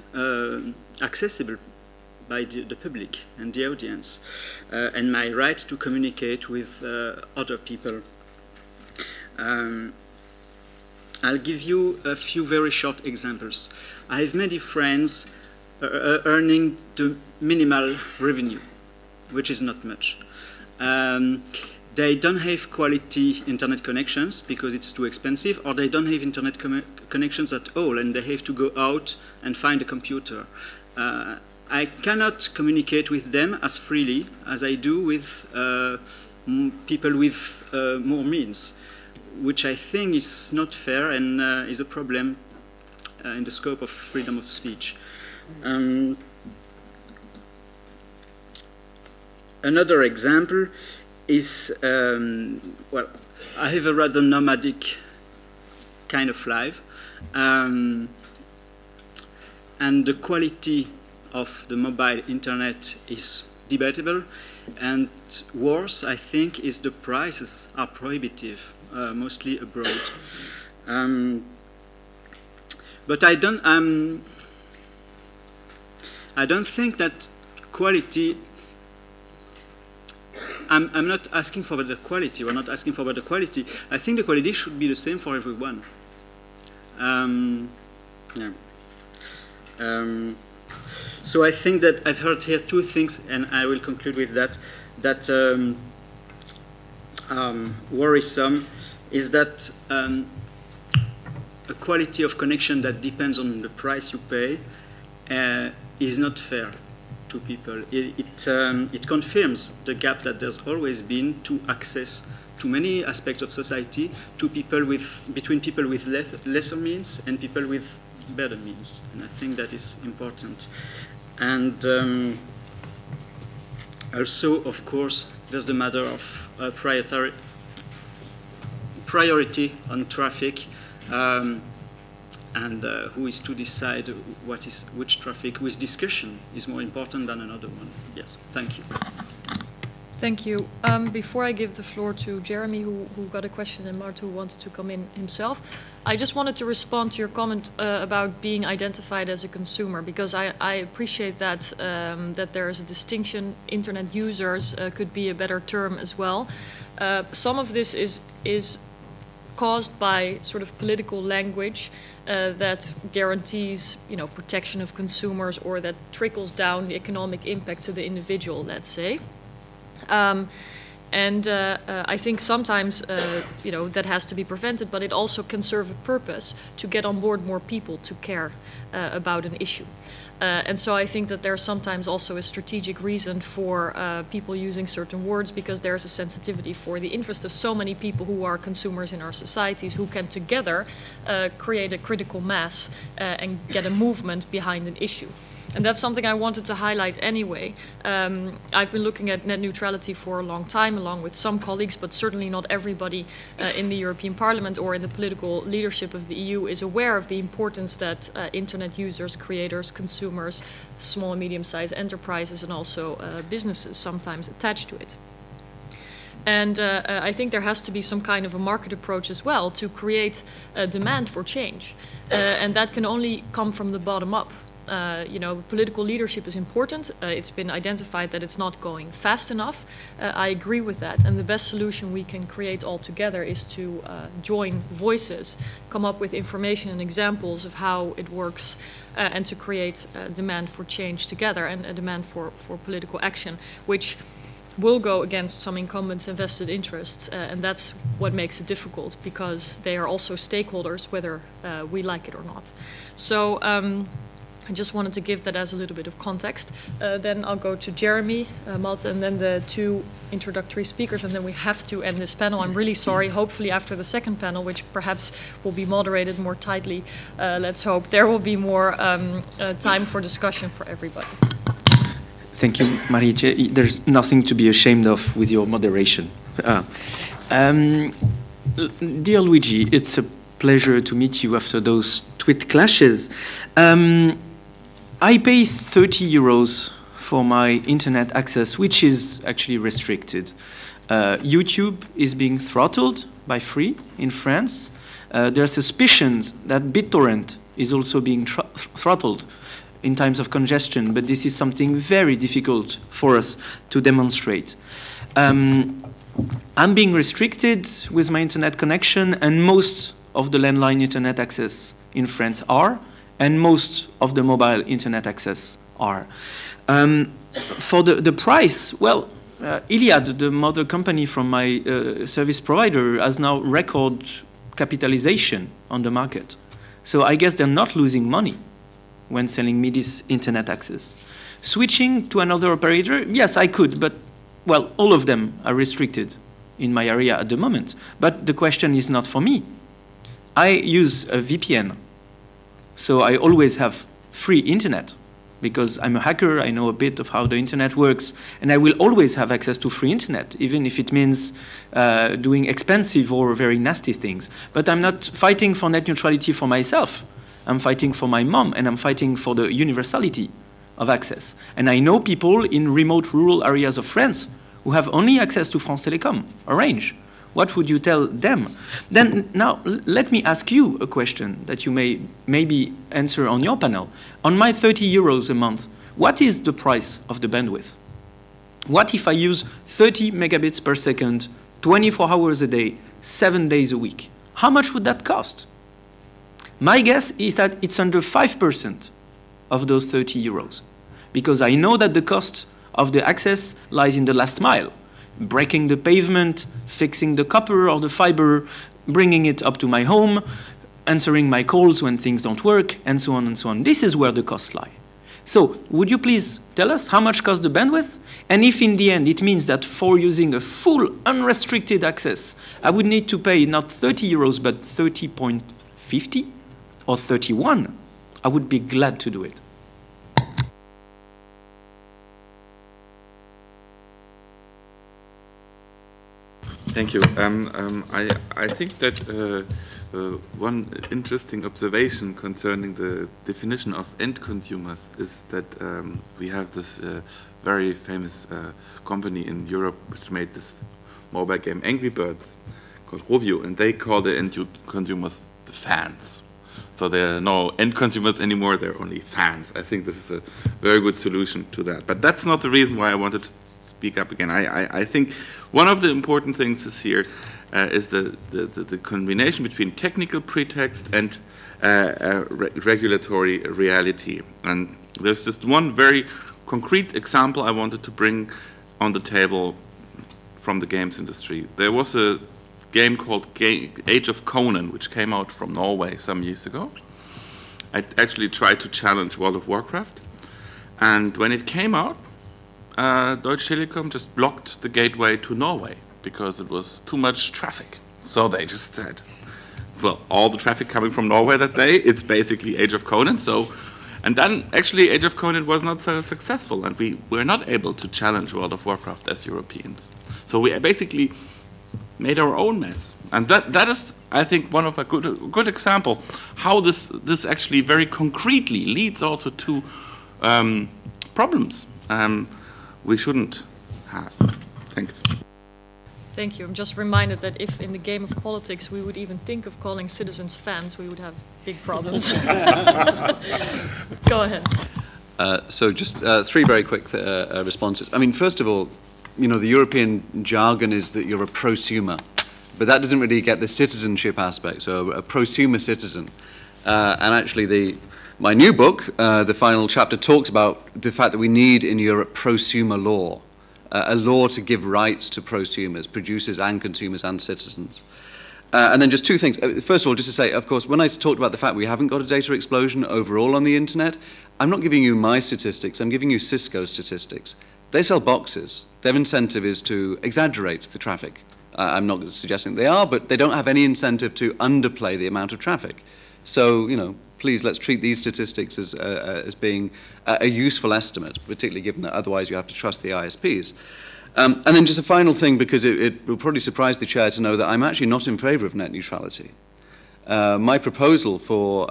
L: accessible by the public and the audience, and my right to communicate with other people. I'll give you a few very short examples. I have many friends earning the minimal revenue, which is not much. They don't have quality internet connections because it's too expensive, or they don't have internet connections at all, and they have to go out and find a computer. I cannot communicate with them as freely as I do with people with more means, which I think is not fair and is a problem in the scope of freedom of speech. Another example is, well, I have a rather nomadic kind of life. and the quality of the mobile internet is debatable, and worse, I think, is the prices are prohibitive, mostly abroad. But I don't think that quality. I'm not asking for the quality. We're not asking for the quality. I think the quality should be the same for everyone. So I think that I've heard here two things, and I will conclude with that. That worrisome is that a quality of connection that depends on the price you pay is not fair to people. It confirms the gap that there's always been to access to many aspects of society between people with lesser means and people with better means. And I think that is important. And also, of course, there's the matter of priority on traffic, and who is to decide which traffic, whose discussion is more important than another one. Yes, thank you.
A: Thank you. Before I give the floor to Jeremy, who got a question, and Malte, who wanted to come in himself, I just wanted to respond to your comment about being identified as a consumer, because I appreciate that that there is a distinction. Internet users could be a better term as well. Some of this is caused by sort of political language that guarantees, protection of consumers, or that trickles down the economic impact to the individual, let's say. I think sometimes, that has to be prevented, but it also can serve a purpose to get on board more people to care about an issue. And so I think that there's sometimes also a strategic reason for people using certain words, because there's a sensitivity for the interest of so many people who are consumers in our societies, who can together create a critical mass and get a movement behind an issue. And that's something I wanted to highlight anyway. I've been looking at net neutrality for a long time, along with some colleagues, but certainly not everybody in the European Parliament or in the political leadership of the EU is aware of the importance that internet users, creators, consumers, small and medium-sized enterprises, and also businesses sometimes attach to it. And I think there has to be some kind of a market approach as well to create a demand for change. And that can only come from the bottom up. Political leadership is important. It's been identified that it's not going fast enough. I agree with that. And the best solution we can create all together is to join voices, come up with information and examples of how it works, and to create demand for change together, and a demand for political action, which will go against some incumbents' and vested interests. And that's what makes it difficult, because they are also stakeholders, whether we like it or not. So I just wanted to give that as a little bit of context. Then I'll go to Jeremy, Malte, and then the two introductory speakers, and then we have to end this panel. I'm really sorry. Hopefully after the second panel, which perhaps will be moderated more tightly, let's hope, there will be more time for discussion for everybody.
I: Thank you, Marietje. There's nothing to be ashamed of with your moderation. Dear Luigi, it's a pleasure to meet you after those tweet clashes. I pay 30 euros for my internet access, which is actually restricted. YouTube is being throttled by Free in France. There are suspicions that BitTorrent is also being throttled in times of congestion, but this is something very difficult for us to demonstrate. I'm being restricted with my internet connection, and most of the landline internet access in France are, and most of the mobile internet access are. For the price, well, Iliad, the mother company from my service provider, has now record capitalization on the market. So I guess they're not losing money when selling me this internet access. Switching to another operator, yes, I could, but, well, all of them are restricted in my area at the moment. But the question is not for me. I use a VPN, so I always have free internet, because I'm a hacker, I know a bit of how the internet works, and I will always have access to free internet, even if it means doing expensive or very nasty things. But I'm not fighting for net neutrality for myself. I'm fighting for my mom, and I'm fighting for the universality of access. And I know people in remote rural areas of France who have only access to France Telecom, Orange. What would you tell them? Then now, let me ask you a question that you may maybe answer on your panel. On my 30 euros a month, what is the price of the bandwidth? What if I use 30 megabits per second, 24 hours a day, 7 days a week? How much would that cost? My guess is that it's under 5% of those 30 euros, because I know that the cost of the access lies in the last mile, breaking the pavement, fixing the copper or the fiber, bringing it up to my home, answering my calls when things don't work, and so on and so on. This is where the costs lie. So, would you please tell us how much costs the bandwidth? And if in the end it means that for using a full unrestricted access, I would need to pay not 30 euros, but 30.50 or 31, I would be glad to do it.
F: Thank you. I think that one interesting observation concerning the definition of end consumers is that we have this very famous company in Europe which made this mobile game Angry Birds called Rovio, and they call the end consumers the fans. So there are no end consumers anymore, they're only fans. I think this is a very good solution to that. But that's not the reason why I wanted to speak up again. I think one of the important things is here is the combination between technical pretext and regulatory reality. And there's just one very concrete example I wanted to bring on the table from the games industry. There was a game called Age of Conan, which came out from Norway some years ago. I actually tried to challenge World of Warcraft. And when it came out, Deutsche Telekom just blocked the gateway to Norway because it was too much traffic. So they just said, well, all the traffic coming from Norway that day, it's basically Age of Conan. And then actually Age of Conan was not so successful, and we were not able to challenge World of Warcraft as Europeans. So we basically made our own mess. And that is, I think, one of a good example how this actually very concretely leads also to problems we shouldn't have. Thanks.
A: Thank you. I'm just reminded that if in the game of politics we would even think of calling citizens fans, we would have big problems. Go ahead.
D: So just three very quick responses. I mean, first of all, you know, the European jargon is that you're a prosumer, but that doesn't really get the citizenship aspect, so a prosumer citizen. And actually my new book, the final chapter, talks about the fact that we need in Europe prosumer law, a law to give rights to prosumers, producers and consumers and citizens. And then just two things. First of all, just to say, of course, when I talked about the fact we haven't got a data explosion overall on the internet, I'm not giving you my statistics, I'm giving you Cisco statistics. They sell boxes. Their incentive is to exaggerate the traffic. I'm not suggesting they are, but they don't have any incentive to underplay the amount of traffic. So, you know, please let's treat these statistics as being a useful estimate, particularly given that otherwise you have to trust the ISPs. And then just a final thing, because it will probably surprise the chair to know that I'm actually not in favour of net neutrality. My proposal for,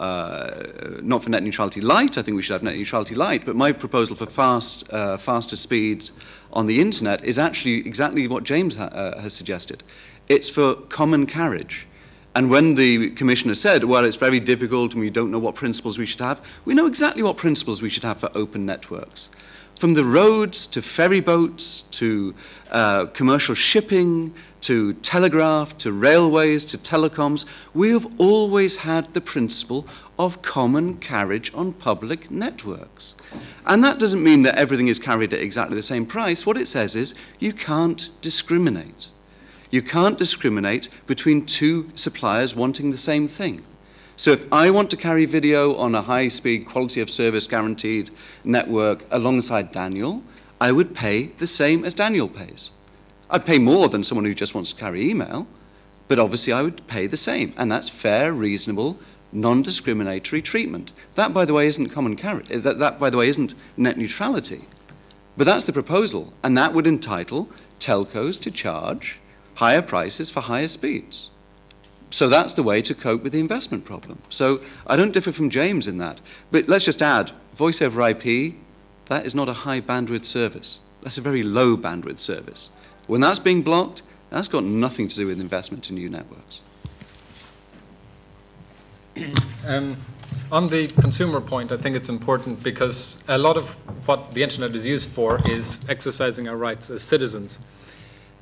D: not for net neutrality light, I think we should have net neutrality light, but my proposal for faster speeds on the internet is actually exactly what James has suggested. It's for common carriage. And when the Commissioner said, well, it's very difficult and we don't know what principles we should have, we know exactly what principles we should have for open networks. From the roads to ferry boats to commercial shipping to telegraph to railways to telecoms, we have always had the principle of common carriage on public networks. And that doesn't mean that everything is carried at exactly the same price. What it says is you can't discriminate. You can't discriminate between two suppliers wanting the same thing. So if I want to carry video on a high-speed quality of service guaranteed network alongside Daniel, I would pay the same as Daniel pays. I'd pay more than someone who just wants to carry email, but obviously I would pay the same. And that's fair, reasonable, non-discriminatory treatment. That, by the way, isn't common carriage. That, by the way, isn't net neutrality. But that's the proposal, and that would entitle telcos to charge higher prices for higher speeds. So that's the way to cope with the investment problem. So I don't differ from James in that. But let's just add, voice over IP, that is not a high bandwidth service. That's a very low bandwidth service. When that's being blocked, that's got nothing to do with investment in new networks.
E: On the consumer point, I think it's important because a lot of what the internet is used for is exercising our rights as citizens.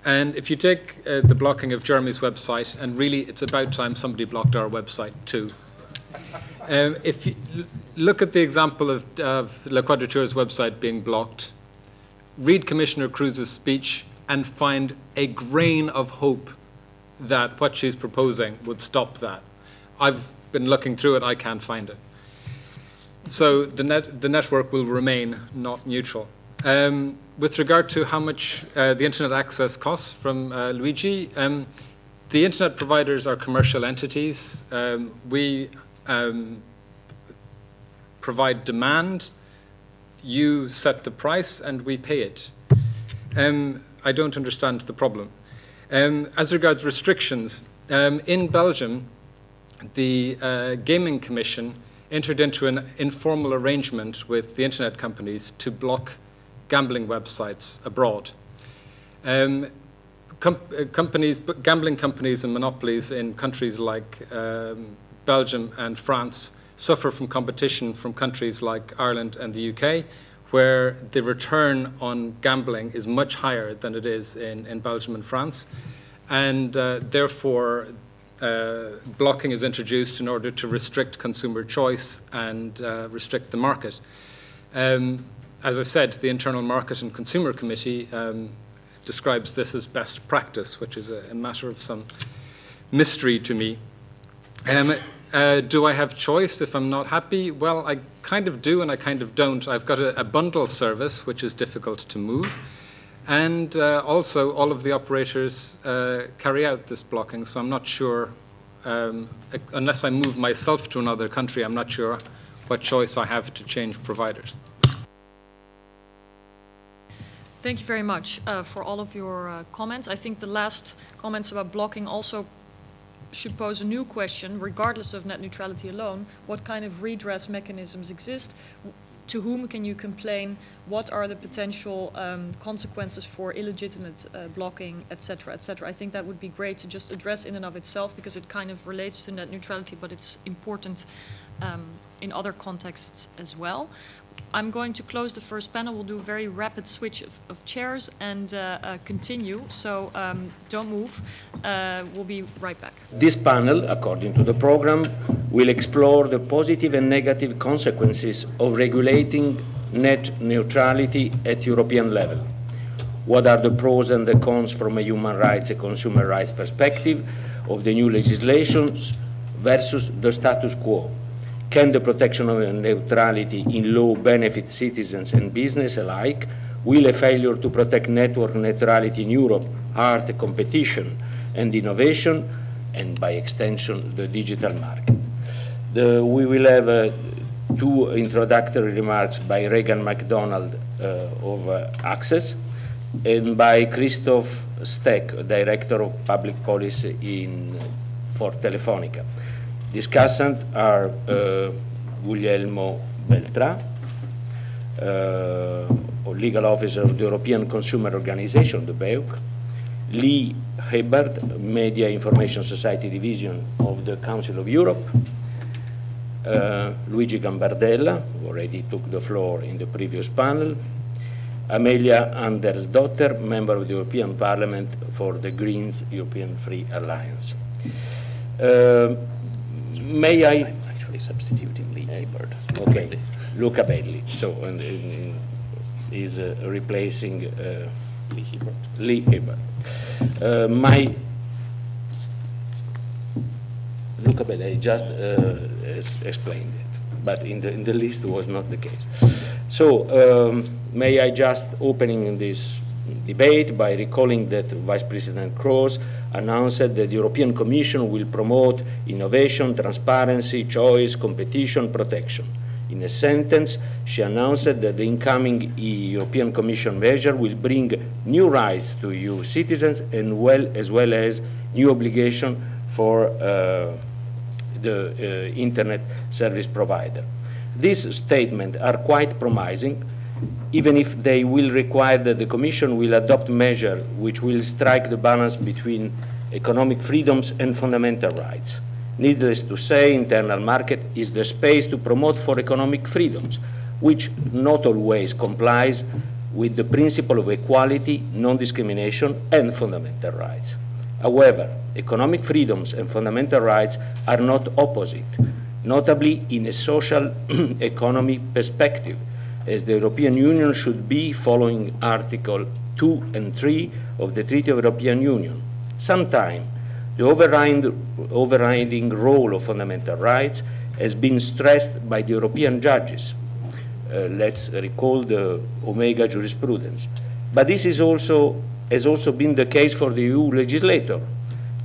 E: And if you take the blocking of Jeremy's website, and really it's about time somebody blocked our website too. If you look at the example of La Quadrature's website being blocked, read Commissioner Kroes's speech and find a grain of hope that what she's proposing would stop that. I've been looking through it, I can't find it. So the network will remain not neutral. With regard to how much the internet access costs from Luigi, the internet providers are commercial entities. We provide demand, you set the price, and we pay it. I don't understand the problem. As regards restrictions, in Belgium, the Gaming Commission entered into an informal arrangement with the internet companies to block gambling websites abroad. Gambling companies and monopolies in countries like Belgium and France suffer from competition from countries like Ireland and the UK, where the return on gambling is much higher than it is in Belgium and France. And therefore, blocking is introduced in order to restrict consumer choice and restrict the market. As I said, the Internal Market and Consumer Committee describes this as best practice, which is a matter of some mystery to me. Do I have choice if I'm not happy? Well, I kind of do and I kind of don't. I've got a bundle service, which is difficult to move. And also, all of the operators carry out this blocking, so I'm not sure, unless I move myself to another country, I'm not sure what choice I have to change providers.
A: Thank you very much for all of your comments. I think the last comments about blocking also should pose a new question, regardless of net neutrality alone. What kind of redress mechanisms exist? To whom can you complain? What are the potential consequences for illegitimate blocking, etc., etc.? I think that would be great to just address in and of itself, because it kind of relates to net neutrality, but it's important in other contexts as well. I'm going to close the first panel. We'll do a very rapid switch of chairs and continue, so don't move. We'll be right back.
M: This panel, according to the program, will explore the positive and negative consequences of regulating net neutrality at European level. What are the pros and the cons from a human rights and consumer rights perspective of the new legislations versus the status quo? Can the protection of neutrality in law benefit citizens and business alike? Will a failure to protect network neutrality in Europe hurt competition and innovation, and by extension, the digital market? We will have two introductory remarks by Regan MacDonald of Access, and by Christoph Steck, Director of Public Policy for Telefonica. Discussants are Guglielmo Beltrà, Legal Officer of the European Consumer Organization, the BEUC, Lee Hebert, Media Information Society Division of the Council of Europe, Luigi Gambardella, who already took the floor in the previous panel, Amelia Andersdotter, Member of the European Parliament for the Greens European Free Alliance. May I? I'm actually substituting Lee Hebert. Okay, Luca Belli. So is replacing Lee Hebert. Lee Hebert. Luca Belli, I just explained it, but in the list was not the case. So may I just opening this debate by recalling that Vice President Kroes announced that the European Commission will promote innovation, transparency, choice, competition, protection. In a sentence, she announced that the incoming European Commission measure will bring new rights to EU citizens, and as well as new obligation for the internet service provider. These statements are quite promising, even if they will require that the Commission will adopt measures which will strike the balance between economic freedoms and fundamental rights. Needless to say, internal market is the space to promote for economic freedoms, which not always complies with the principle of equality, non-discrimination, and fundamental rights. However, economic freedoms and fundamental rights are not opposite, notably in a social economy perspective, as the European Union should be following Article 2 and 3 of the Treaty of European Union. Sometimes, the overriding role of fundamental rights has been stressed by the European judges. Let's recall the Omega jurisprudence. But this has also been the case for the EU legislator.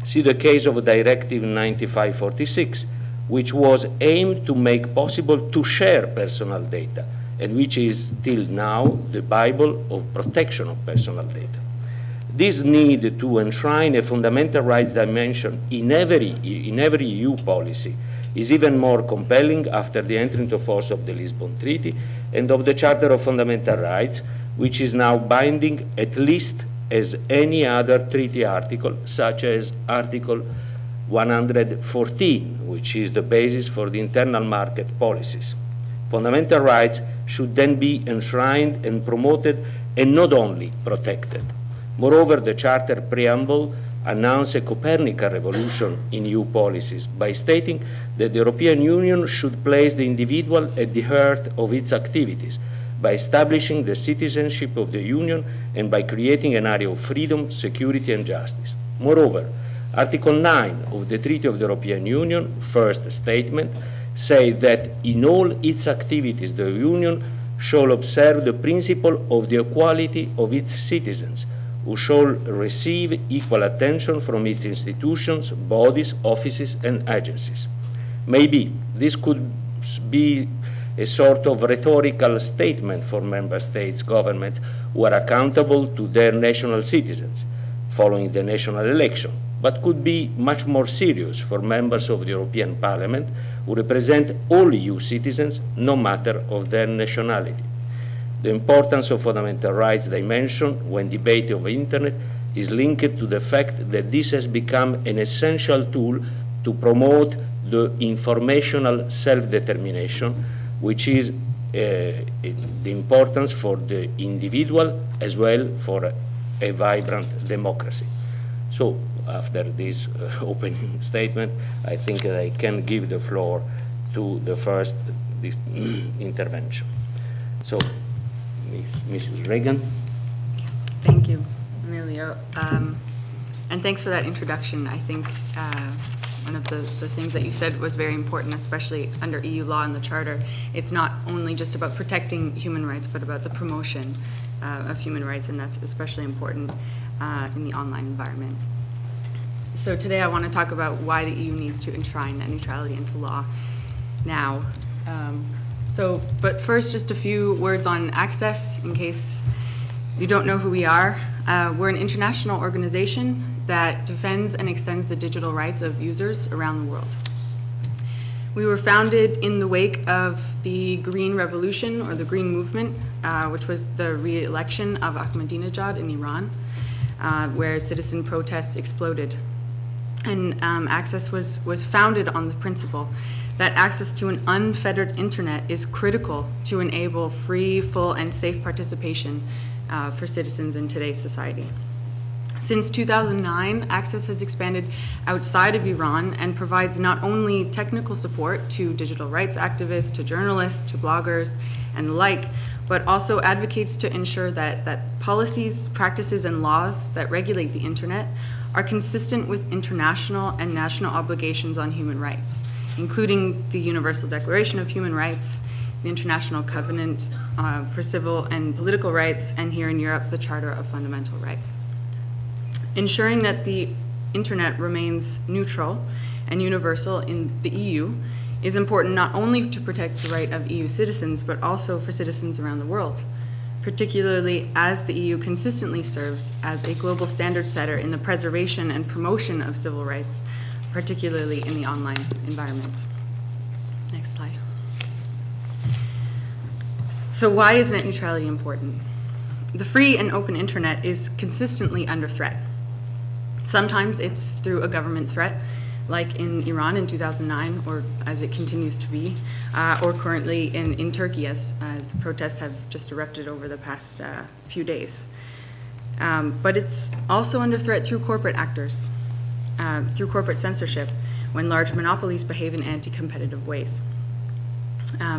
M: See the case of Directive 95/46, which was aimed to make possible to share personal data, and which is till now the Bible of protection of personal data. This need to enshrine a fundamental rights dimension in every EU policy is even more compelling after the entry into force of the Lisbon Treaty and of the Charter of Fundamental Rights, which is now binding at least as any other treaty article, such as Article 114, which is the basis for the internal market policies. Fundamental rights should then be enshrined and promoted and not only protected. Moreover, the Charter preamble announced a Copernican revolution in EU policies by stating that the European Union should place the individual at the heart of its activities by establishing the citizenship of the Union and by creating an area of freedom, security and justice. Moreover, Article 9 of the Treaty of the European Union, first statement, says that in all its activities the Union shall observe the principle of the equality of its citizens, who shall receive equal attention from its institutions, bodies, offices and agencies. Maybe this could be a sort of rhetorical statement for member states' governments who are accountable to their national citizens following the national election, but could be much more serious for members of the European Parliament who represent all EU citizens, no matter of their nationality. The importance of fundamental rights dimension when debating of the Internet is linked to the fact that this has become an essential tool to promote the informational self-determination, which is the importance for the individual as well for a vibrant democracy. So after this opening statement, I think that I can give the floor to the first intervention. So, Mrs. Reagan.
N: Yes, thank you, Emilio. And thanks for that introduction. I think one of the things that you said was very important, especially under EU law and the Charter. It's not only just about protecting human rights, but about the promotion of human rights, and that's especially important in the online environment. So today I want to talk about why the EU needs to enshrine net neutrality into law now. But first, just a few words on access, in case you don't know who we are. We're an international organization that defends and extends the digital rights of users around the world. We were founded in the wake of the Green Revolution, or the Green Movement, which was the re-election of Ahmadinejad in Iran, where citizen protests exploded. And Access was founded on the principle that access to an unfettered internet is critical to enable free, full, and safe participation for citizens in today's society. Since 2009, Access has expanded outside of Iran and provides not only technical support to digital rights activists, to journalists, to bloggers, and the like, but also advocates to ensure that policies, practices, and laws that regulate the internet are consistent with international and national obligations on human rights, including the Universal Declaration of Human Rights, the International Covenant for Civil and Political Rights, and here in Europe, the Charter of Fundamental Rights. Ensuring that the internet remains neutral and universal in the EU is important not only to protect the right of EU citizens, but also for citizens around the world, particularly as the EU consistently serves as a global standard setter in the preservation and promotion of civil rights particularly in the online environment. Next slide. So why is net neutrality important? The free and open internet is consistently under threat. Sometimes it's through a government threat, like in Iran in 2009, or as it continues to be, or currently in Turkey as protests have just erupted over the past few days. But it's also under threat through corporate actors, through corporate censorship, when large monopolies behave in anti-competitive ways.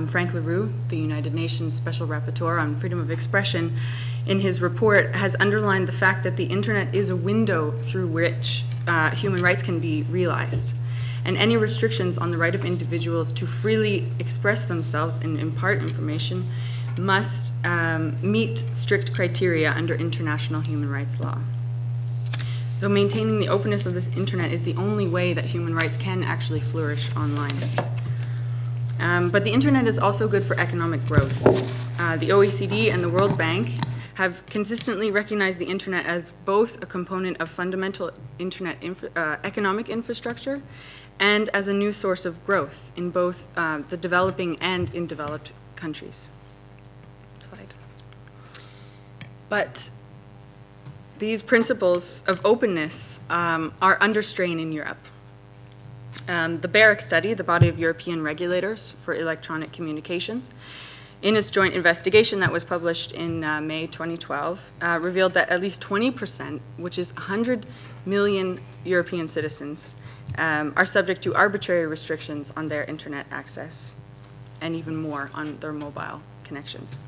N: Frank LaRue, the United Nations Special Rapporteur on Freedom of Expression, in his report has underlined the fact that the internet is a window through which human rights can be realized. And any restrictions on the right of individuals to freely express themselves and impart information must meet strict criteria under international human rights law. So maintaining the openness of this internet is the only way that human rights can actually flourish online. But the internet is also good for economic growth. The OECD and the World Bank have consistently recognized the internet as both a component of fundamental internet economic infrastructure and as a new source of growth in both the developing and in developed countries. Slide. But these principles of openness are under strain in Europe. The BEREC study, the body of European regulators for electronic communications, in its joint investigation that was published in May 2012, revealed that at least 20%, which is 100 million European citizens, are subject to arbitrary restrictions on their internet access, and even more on their mobile connections.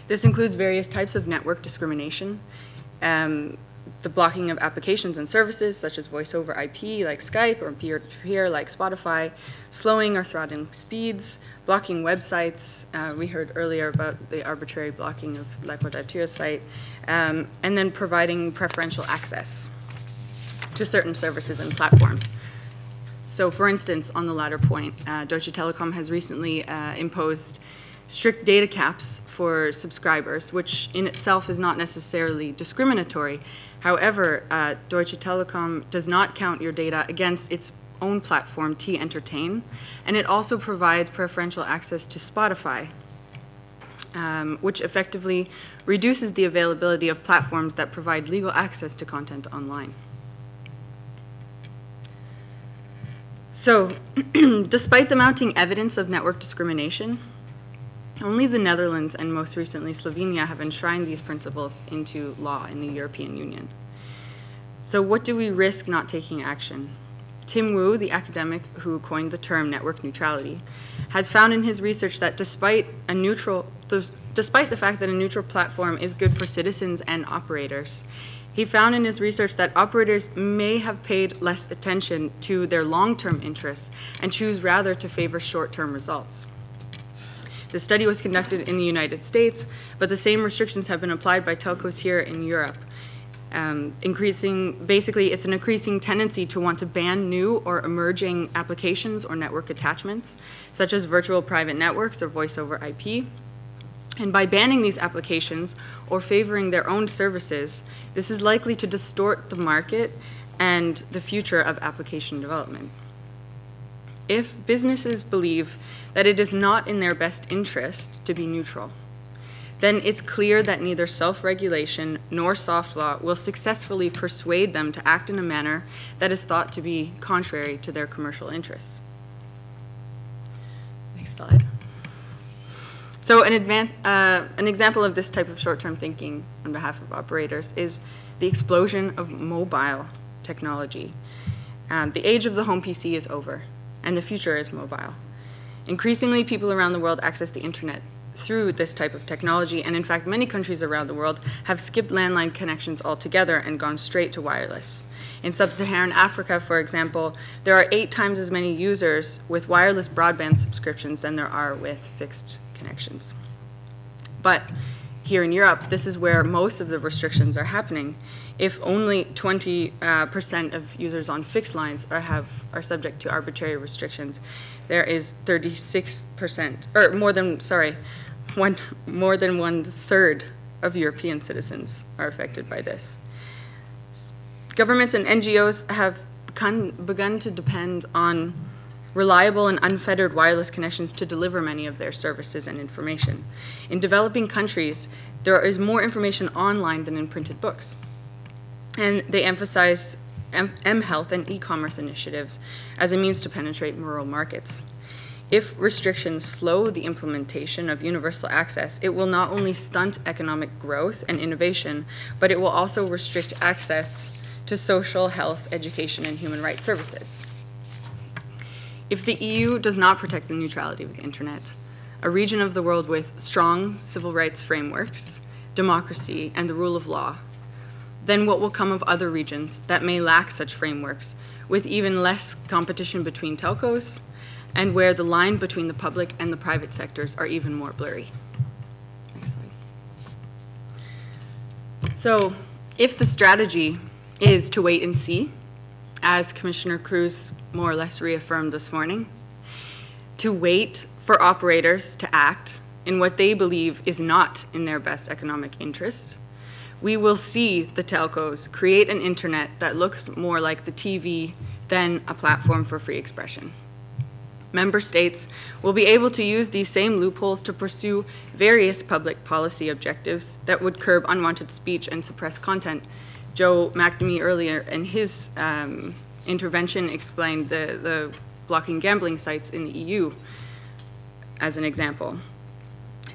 N: This includes various types of network discrimination, the blocking of applications and services such as voice over IP like Skype or peer-to-peer like Spotify, slowing or throttling speeds, blocking websites. We heard earlier about the arbitrary blocking of La Quadrature's site, and then providing preferential access to certain services and platforms. So for instance, on the latter point, Deutsche Telekom has recently imposed strict data caps for subscribers, which in itself is not necessarily discriminatory. However, Deutsche Telekom does not count your data against its own platform, T-Entertain, and it also provides preferential access to Spotify, which effectively reduces the availability of platforms that provide legal access to content online. So, despite the mounting evidence of network discrimination, only the Netherlands and most recently Slovenia have enshrined these principles into law in the European Union. So what do we risk not taking action? Tim Wu, the academic who coined the term network neutrality, has found in his research that despite the fact that a neutral platform is good for citizens and operators, he found in his research that operators may have paid less attention to their long-term interests and choose rather to favor short-term results. The study was conducted in the United States, but the same restrictions have been applied by telcos here in Europe. Basically, it's an increasing tendency to want to ban new or emerging applications or network attachments, such as virtual private networks or voice over IP. And by banning these applications or favoring their own services, this is likely to distort the market and the future of application development. If businesses believe that it is not in their best interest to be neutral, then it's clear that neither self-regulation nor soft law will successfully persuade them to act in a manner that is thought to be contrary to their commercial interests. Next slide. So an example of this type of short-term thinking on behalf of operators is the explosion of mobile technology. The age of the home PC is over, and the future is mobile. Increasingly, people around the world access the internet through this type of technology, and in fact, many countries around the world have skipped landline connections altogether and gone straight to wireless. In sub-Saharan Africa, for example, there are 8 times as many users with wireless broadband subscriptions than there are with fixed connections. But here in Europe, this is where most of the restrictions are happening. If only 20% of users on fixed lines are subject to arbitrary restrictions, there is 36%, or more than 1/3 of European citizens are affected by this. Governments and NGOs have begun to depend on reliable and unfettered wireless connections to deliver many of their services and information. In developing countries, there is more information online than in printed books. And they emphasize mHealth and e-commerce initiatives as a means to penetrate rural markets. If restrictions slow the implementation of universal access, it will not only stunt economic growth and innovation, but it will also restrict access to social, health, education, and human rights services. If the EU does not protect the neutrality of the internet, a region of the world with strong civil rights frameworks, democracy, and the rule of law, then what will come of other regions that may lack such frameworks, with even less competition between telcos, and where the line between the public and the private sectors are even more blurry? Next slide. So, if the strategy is to wait and see, as Commissioner Kroes more or less reaffirmed this morning, to wait for operators to act in what they believe is not in their best economic interest, we will see the telcos create an internet that looks more like the TV than a platform for free expression. Member states will be able to use these same loopholes to pursue various public policy objectives that would curb unwanted speech and suppress content. Joe McNamee earlier in his intervention explained the blocking gambling sites in the EU as an example.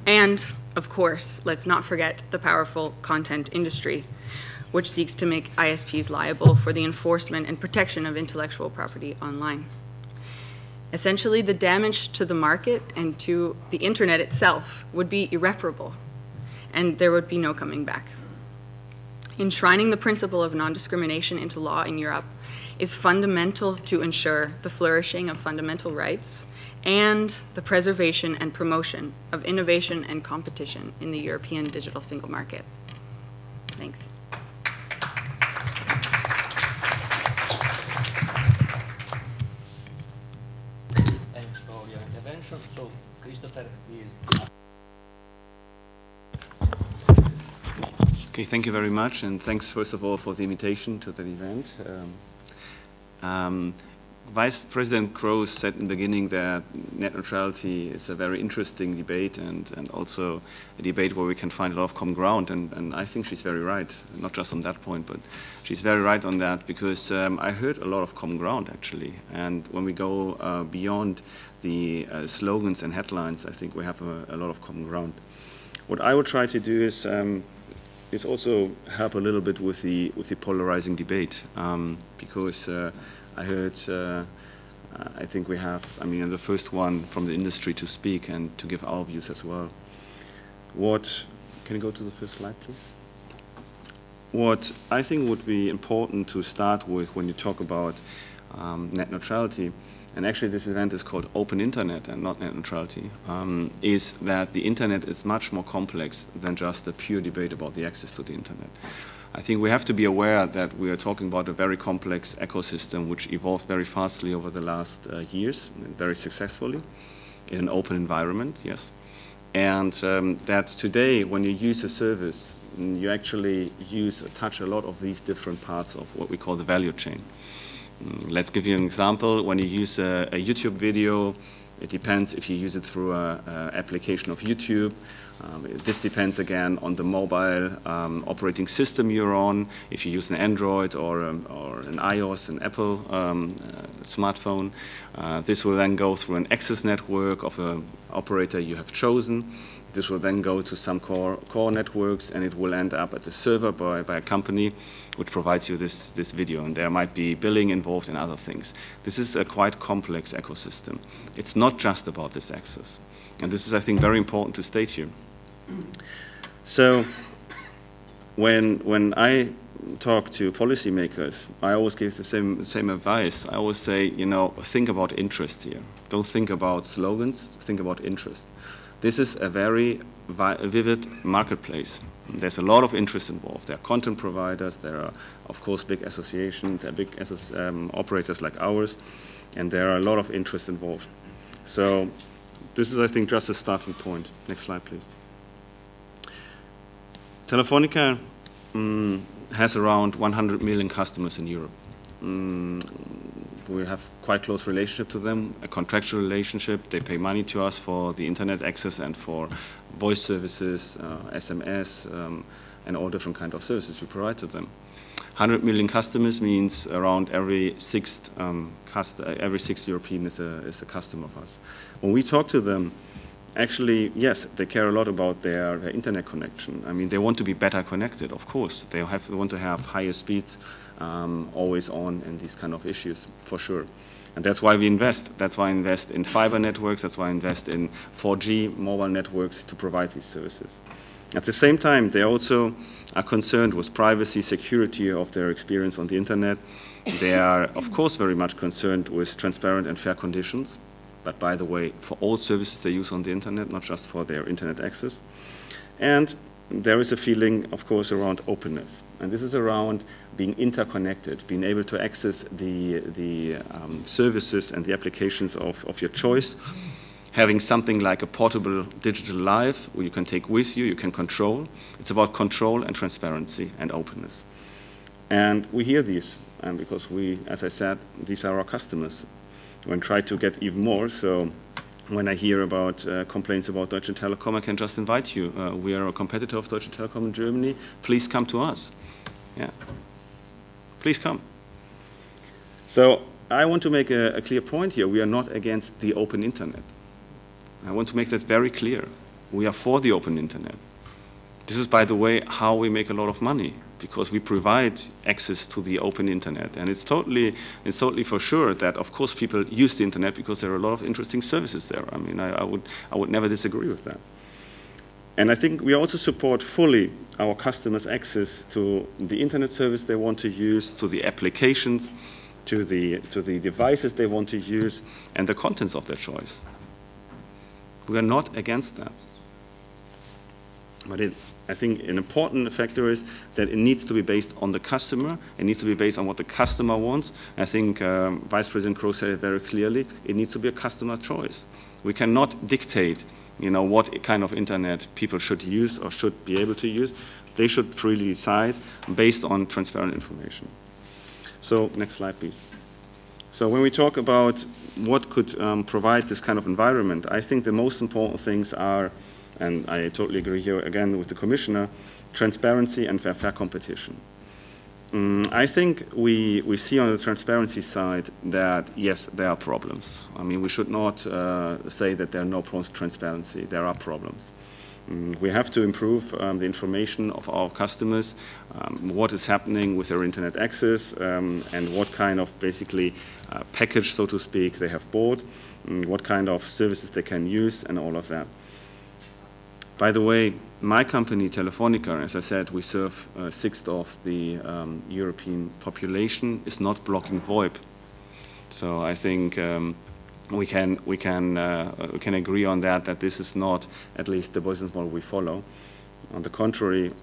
N: And, of course, let's not forget the powerful content industry, which seeks to make ISPs liable for the enforcement and protection of intellectual property online. Essentially, the damage to the market and to the internet itself would be irreparable, and there would be no coming back. Enshrining the principle of non-discrimination into law in Europe is fundamental to ensure the flourishing of fundamental rights and the preservation and promotion of innovation and competition in the European digital single market. Thanks.
M: Thanks for your intervention. So, Christopher, please.
D: Okay, thank you very much, and thanks first of all for the invitation to the event. Vice President Kroes said in the beginning that net neutrality is a very interesting debate and also a debate where we can find a lot of common ground, and I think she's very right, not just on that point, but she's very right on that because I heard a lot of common ground actually, and when we go beyond the slogans and headlines, I think we have a lot of common ground. What I would try to do is also help a little bit with the polarizing debate because I heard, I think we have, I mean, the first one from the industry to speak and to give our views as well. Can you go to the first slide, please? What I think would be important to start with when you talk about net neutrality, and actually this event is called Open Internet and not net neutrality, is that the internet is much more complex than just a pure debate about the access to the internet. I think we have to be aware that we are talking about a very complex ecosystem which evolved very fastly over the last years, and very successfully, in an open environment, yes. And that today, when you use a service, you actually touch a lot of these different parts of what we call the value chain. Let's give you an example. When you use a YouTube video, it depends if you use it through an application of YouTube. This depends again on the mobile operating system you're on. If you use an Android or an iOS, an Apple smartphone, this will then go through an access network of an operator you have chosen. This will then go to some core networks, and it will end up at the server by a company which provides you this video. And there might be billing involved and other things. This is a quite complex ecosystem. It's not just about this access. And this is, I think, very important to state here. So when I talk to policymakers, I always give the same advice. I always say, you know, think about interest here. Don't think about slogans, think about interest. This is a very vivid marketplace. There's a lot of interest involved. There are content providers, there are, of course, big associations, there are big operators like ours, and there are a lot of interest involved. So this is, I think, just a starting point. Next slide, please. Telefonica has around 100 million customers in Europe.
O: we have quite close relationship to them, a contractual relationship. They pay money to us for the internet access and for voice services, SMS, and all different kind of services we provide to them. 100 million customers means around every sixth European is a customer of us. When we talk to them, actually, yes, they care a lot about their internet connection. I mean, they want to be better connected, of course. They want to have higher speeds, always on, and these kind of issues, for sure. And that's why we invest. That's why I invest in fiber networks. That's why I invest in 4G mobile networks to provide these services. At the same time, they also are concerned with privacy, security of their experience on the internet. They are, of course, very much concerned with transparent and fair conditions. But by the way, for all services they use on the internet, not just for their internet access. And there is a feeling, of course, around openness. And this is around being interconnected, being able to access the services and the applications of your choice, having something like a portable digital life where you can take with you, you can control. It's about control and transparency and openness. And we hear these, because we, as I said, these are our customers. And try to get even more. So when I hear about complaints about Deutsche Telekom, I can just invite you. We are a competitor of Deutsche Telekom in Germany. Please come to us. Yeah, please come. So I want to make a clear point here. We are not against the open internet. I want to make that very clear. We are for the open internet. This is, by the way, how we make a lot of money, because we provide access to the open internet. And it's totally for sure that, of course, people use the internet because there are a lot of interesting services there. I mean, I would never disagree with that. And I think we also support fully our customers' access to the internet service they want to use, to the applications, to the devices they want to use, and the contents of their choice. We are not against that. But I think an important factor is that it needs to be based on the customer. It needs to be based on what the customer wants. I think Vice President Kroes said it very clearly. It needs to be a customer choice. We cannot dictate, what kind of internet people should use or should be able to use. They should freely decide based on transparent information. So next slide, please. So when we talk about what could provide this kind of environment, I think the most important things are, and I totally agree here again with the Commissioner, transparency and fair competition. I think we see on the transparency side that, yes, there are problems. I mean, we should not say that there are no problems with transparency. There are problems. We have to improve the information of our customers, what is happening with their internet access, and what kind of basically package, so to speak, they have bought, what kind of services they can use, and all of that. By the way, my company, Telefonica, as I said, we serve a sixth of the European population, is not blocking VoIP. So I think we can agree on that this is not at least the business model we follow. On the contrary,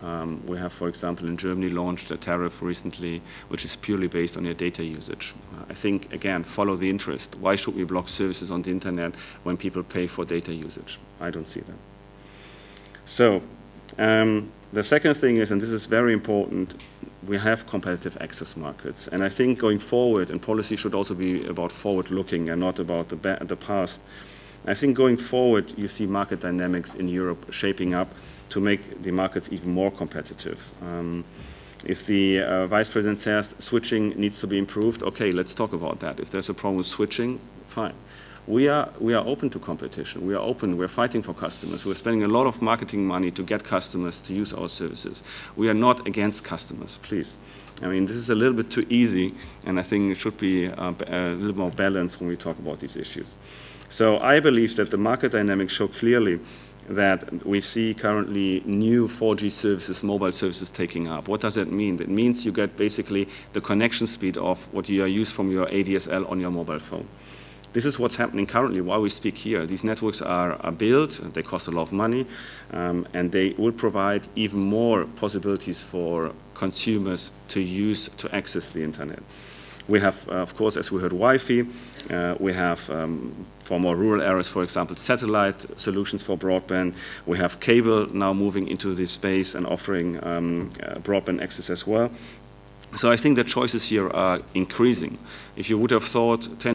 O: we have, for example, in Germany launched a tariff recently which is purely based on your data usage. I think, again, follow the interest. Why should we block services on the internet when people pay for data usage? I don't see that. So the second thing is, and this is very important, we have competitive access markets. And I think going forward, and policy should also be about forward-looking and not about the past. I think going forward, you see market dynamics in Europe shaping up to make the markets even more competitive. If the Vice President says switching needs to be improved, okay, let's talk about that. If there's a problem with switching, fine. We are open to competition. We are open. We're fighting for customers. We're spending a lot of marketing money to get customers to use our services. We are not against customers, please. I mean, this is a little bit too easy, and I think it should be a little more balanced when we talk about these issues. So I believe that the market dynamics show clearly that we see currently new 4G services, mobile services taking up. What does that mean? That means you get basically the connection speed of what you are used from your ADSL on your mobile phone. This is what's happening currently while we speak here. These networks are built, they cost a lot of money, and they will provide even more possibilities for consumers to use to access the internet. We have, of course, as we heard, Wi-Fi. We have, for more rural areas, for example, satellite solutions for broadband. We have cable now moving into this space and offering broadband access as well. So I think the choices here are increasing. If you would have thought 10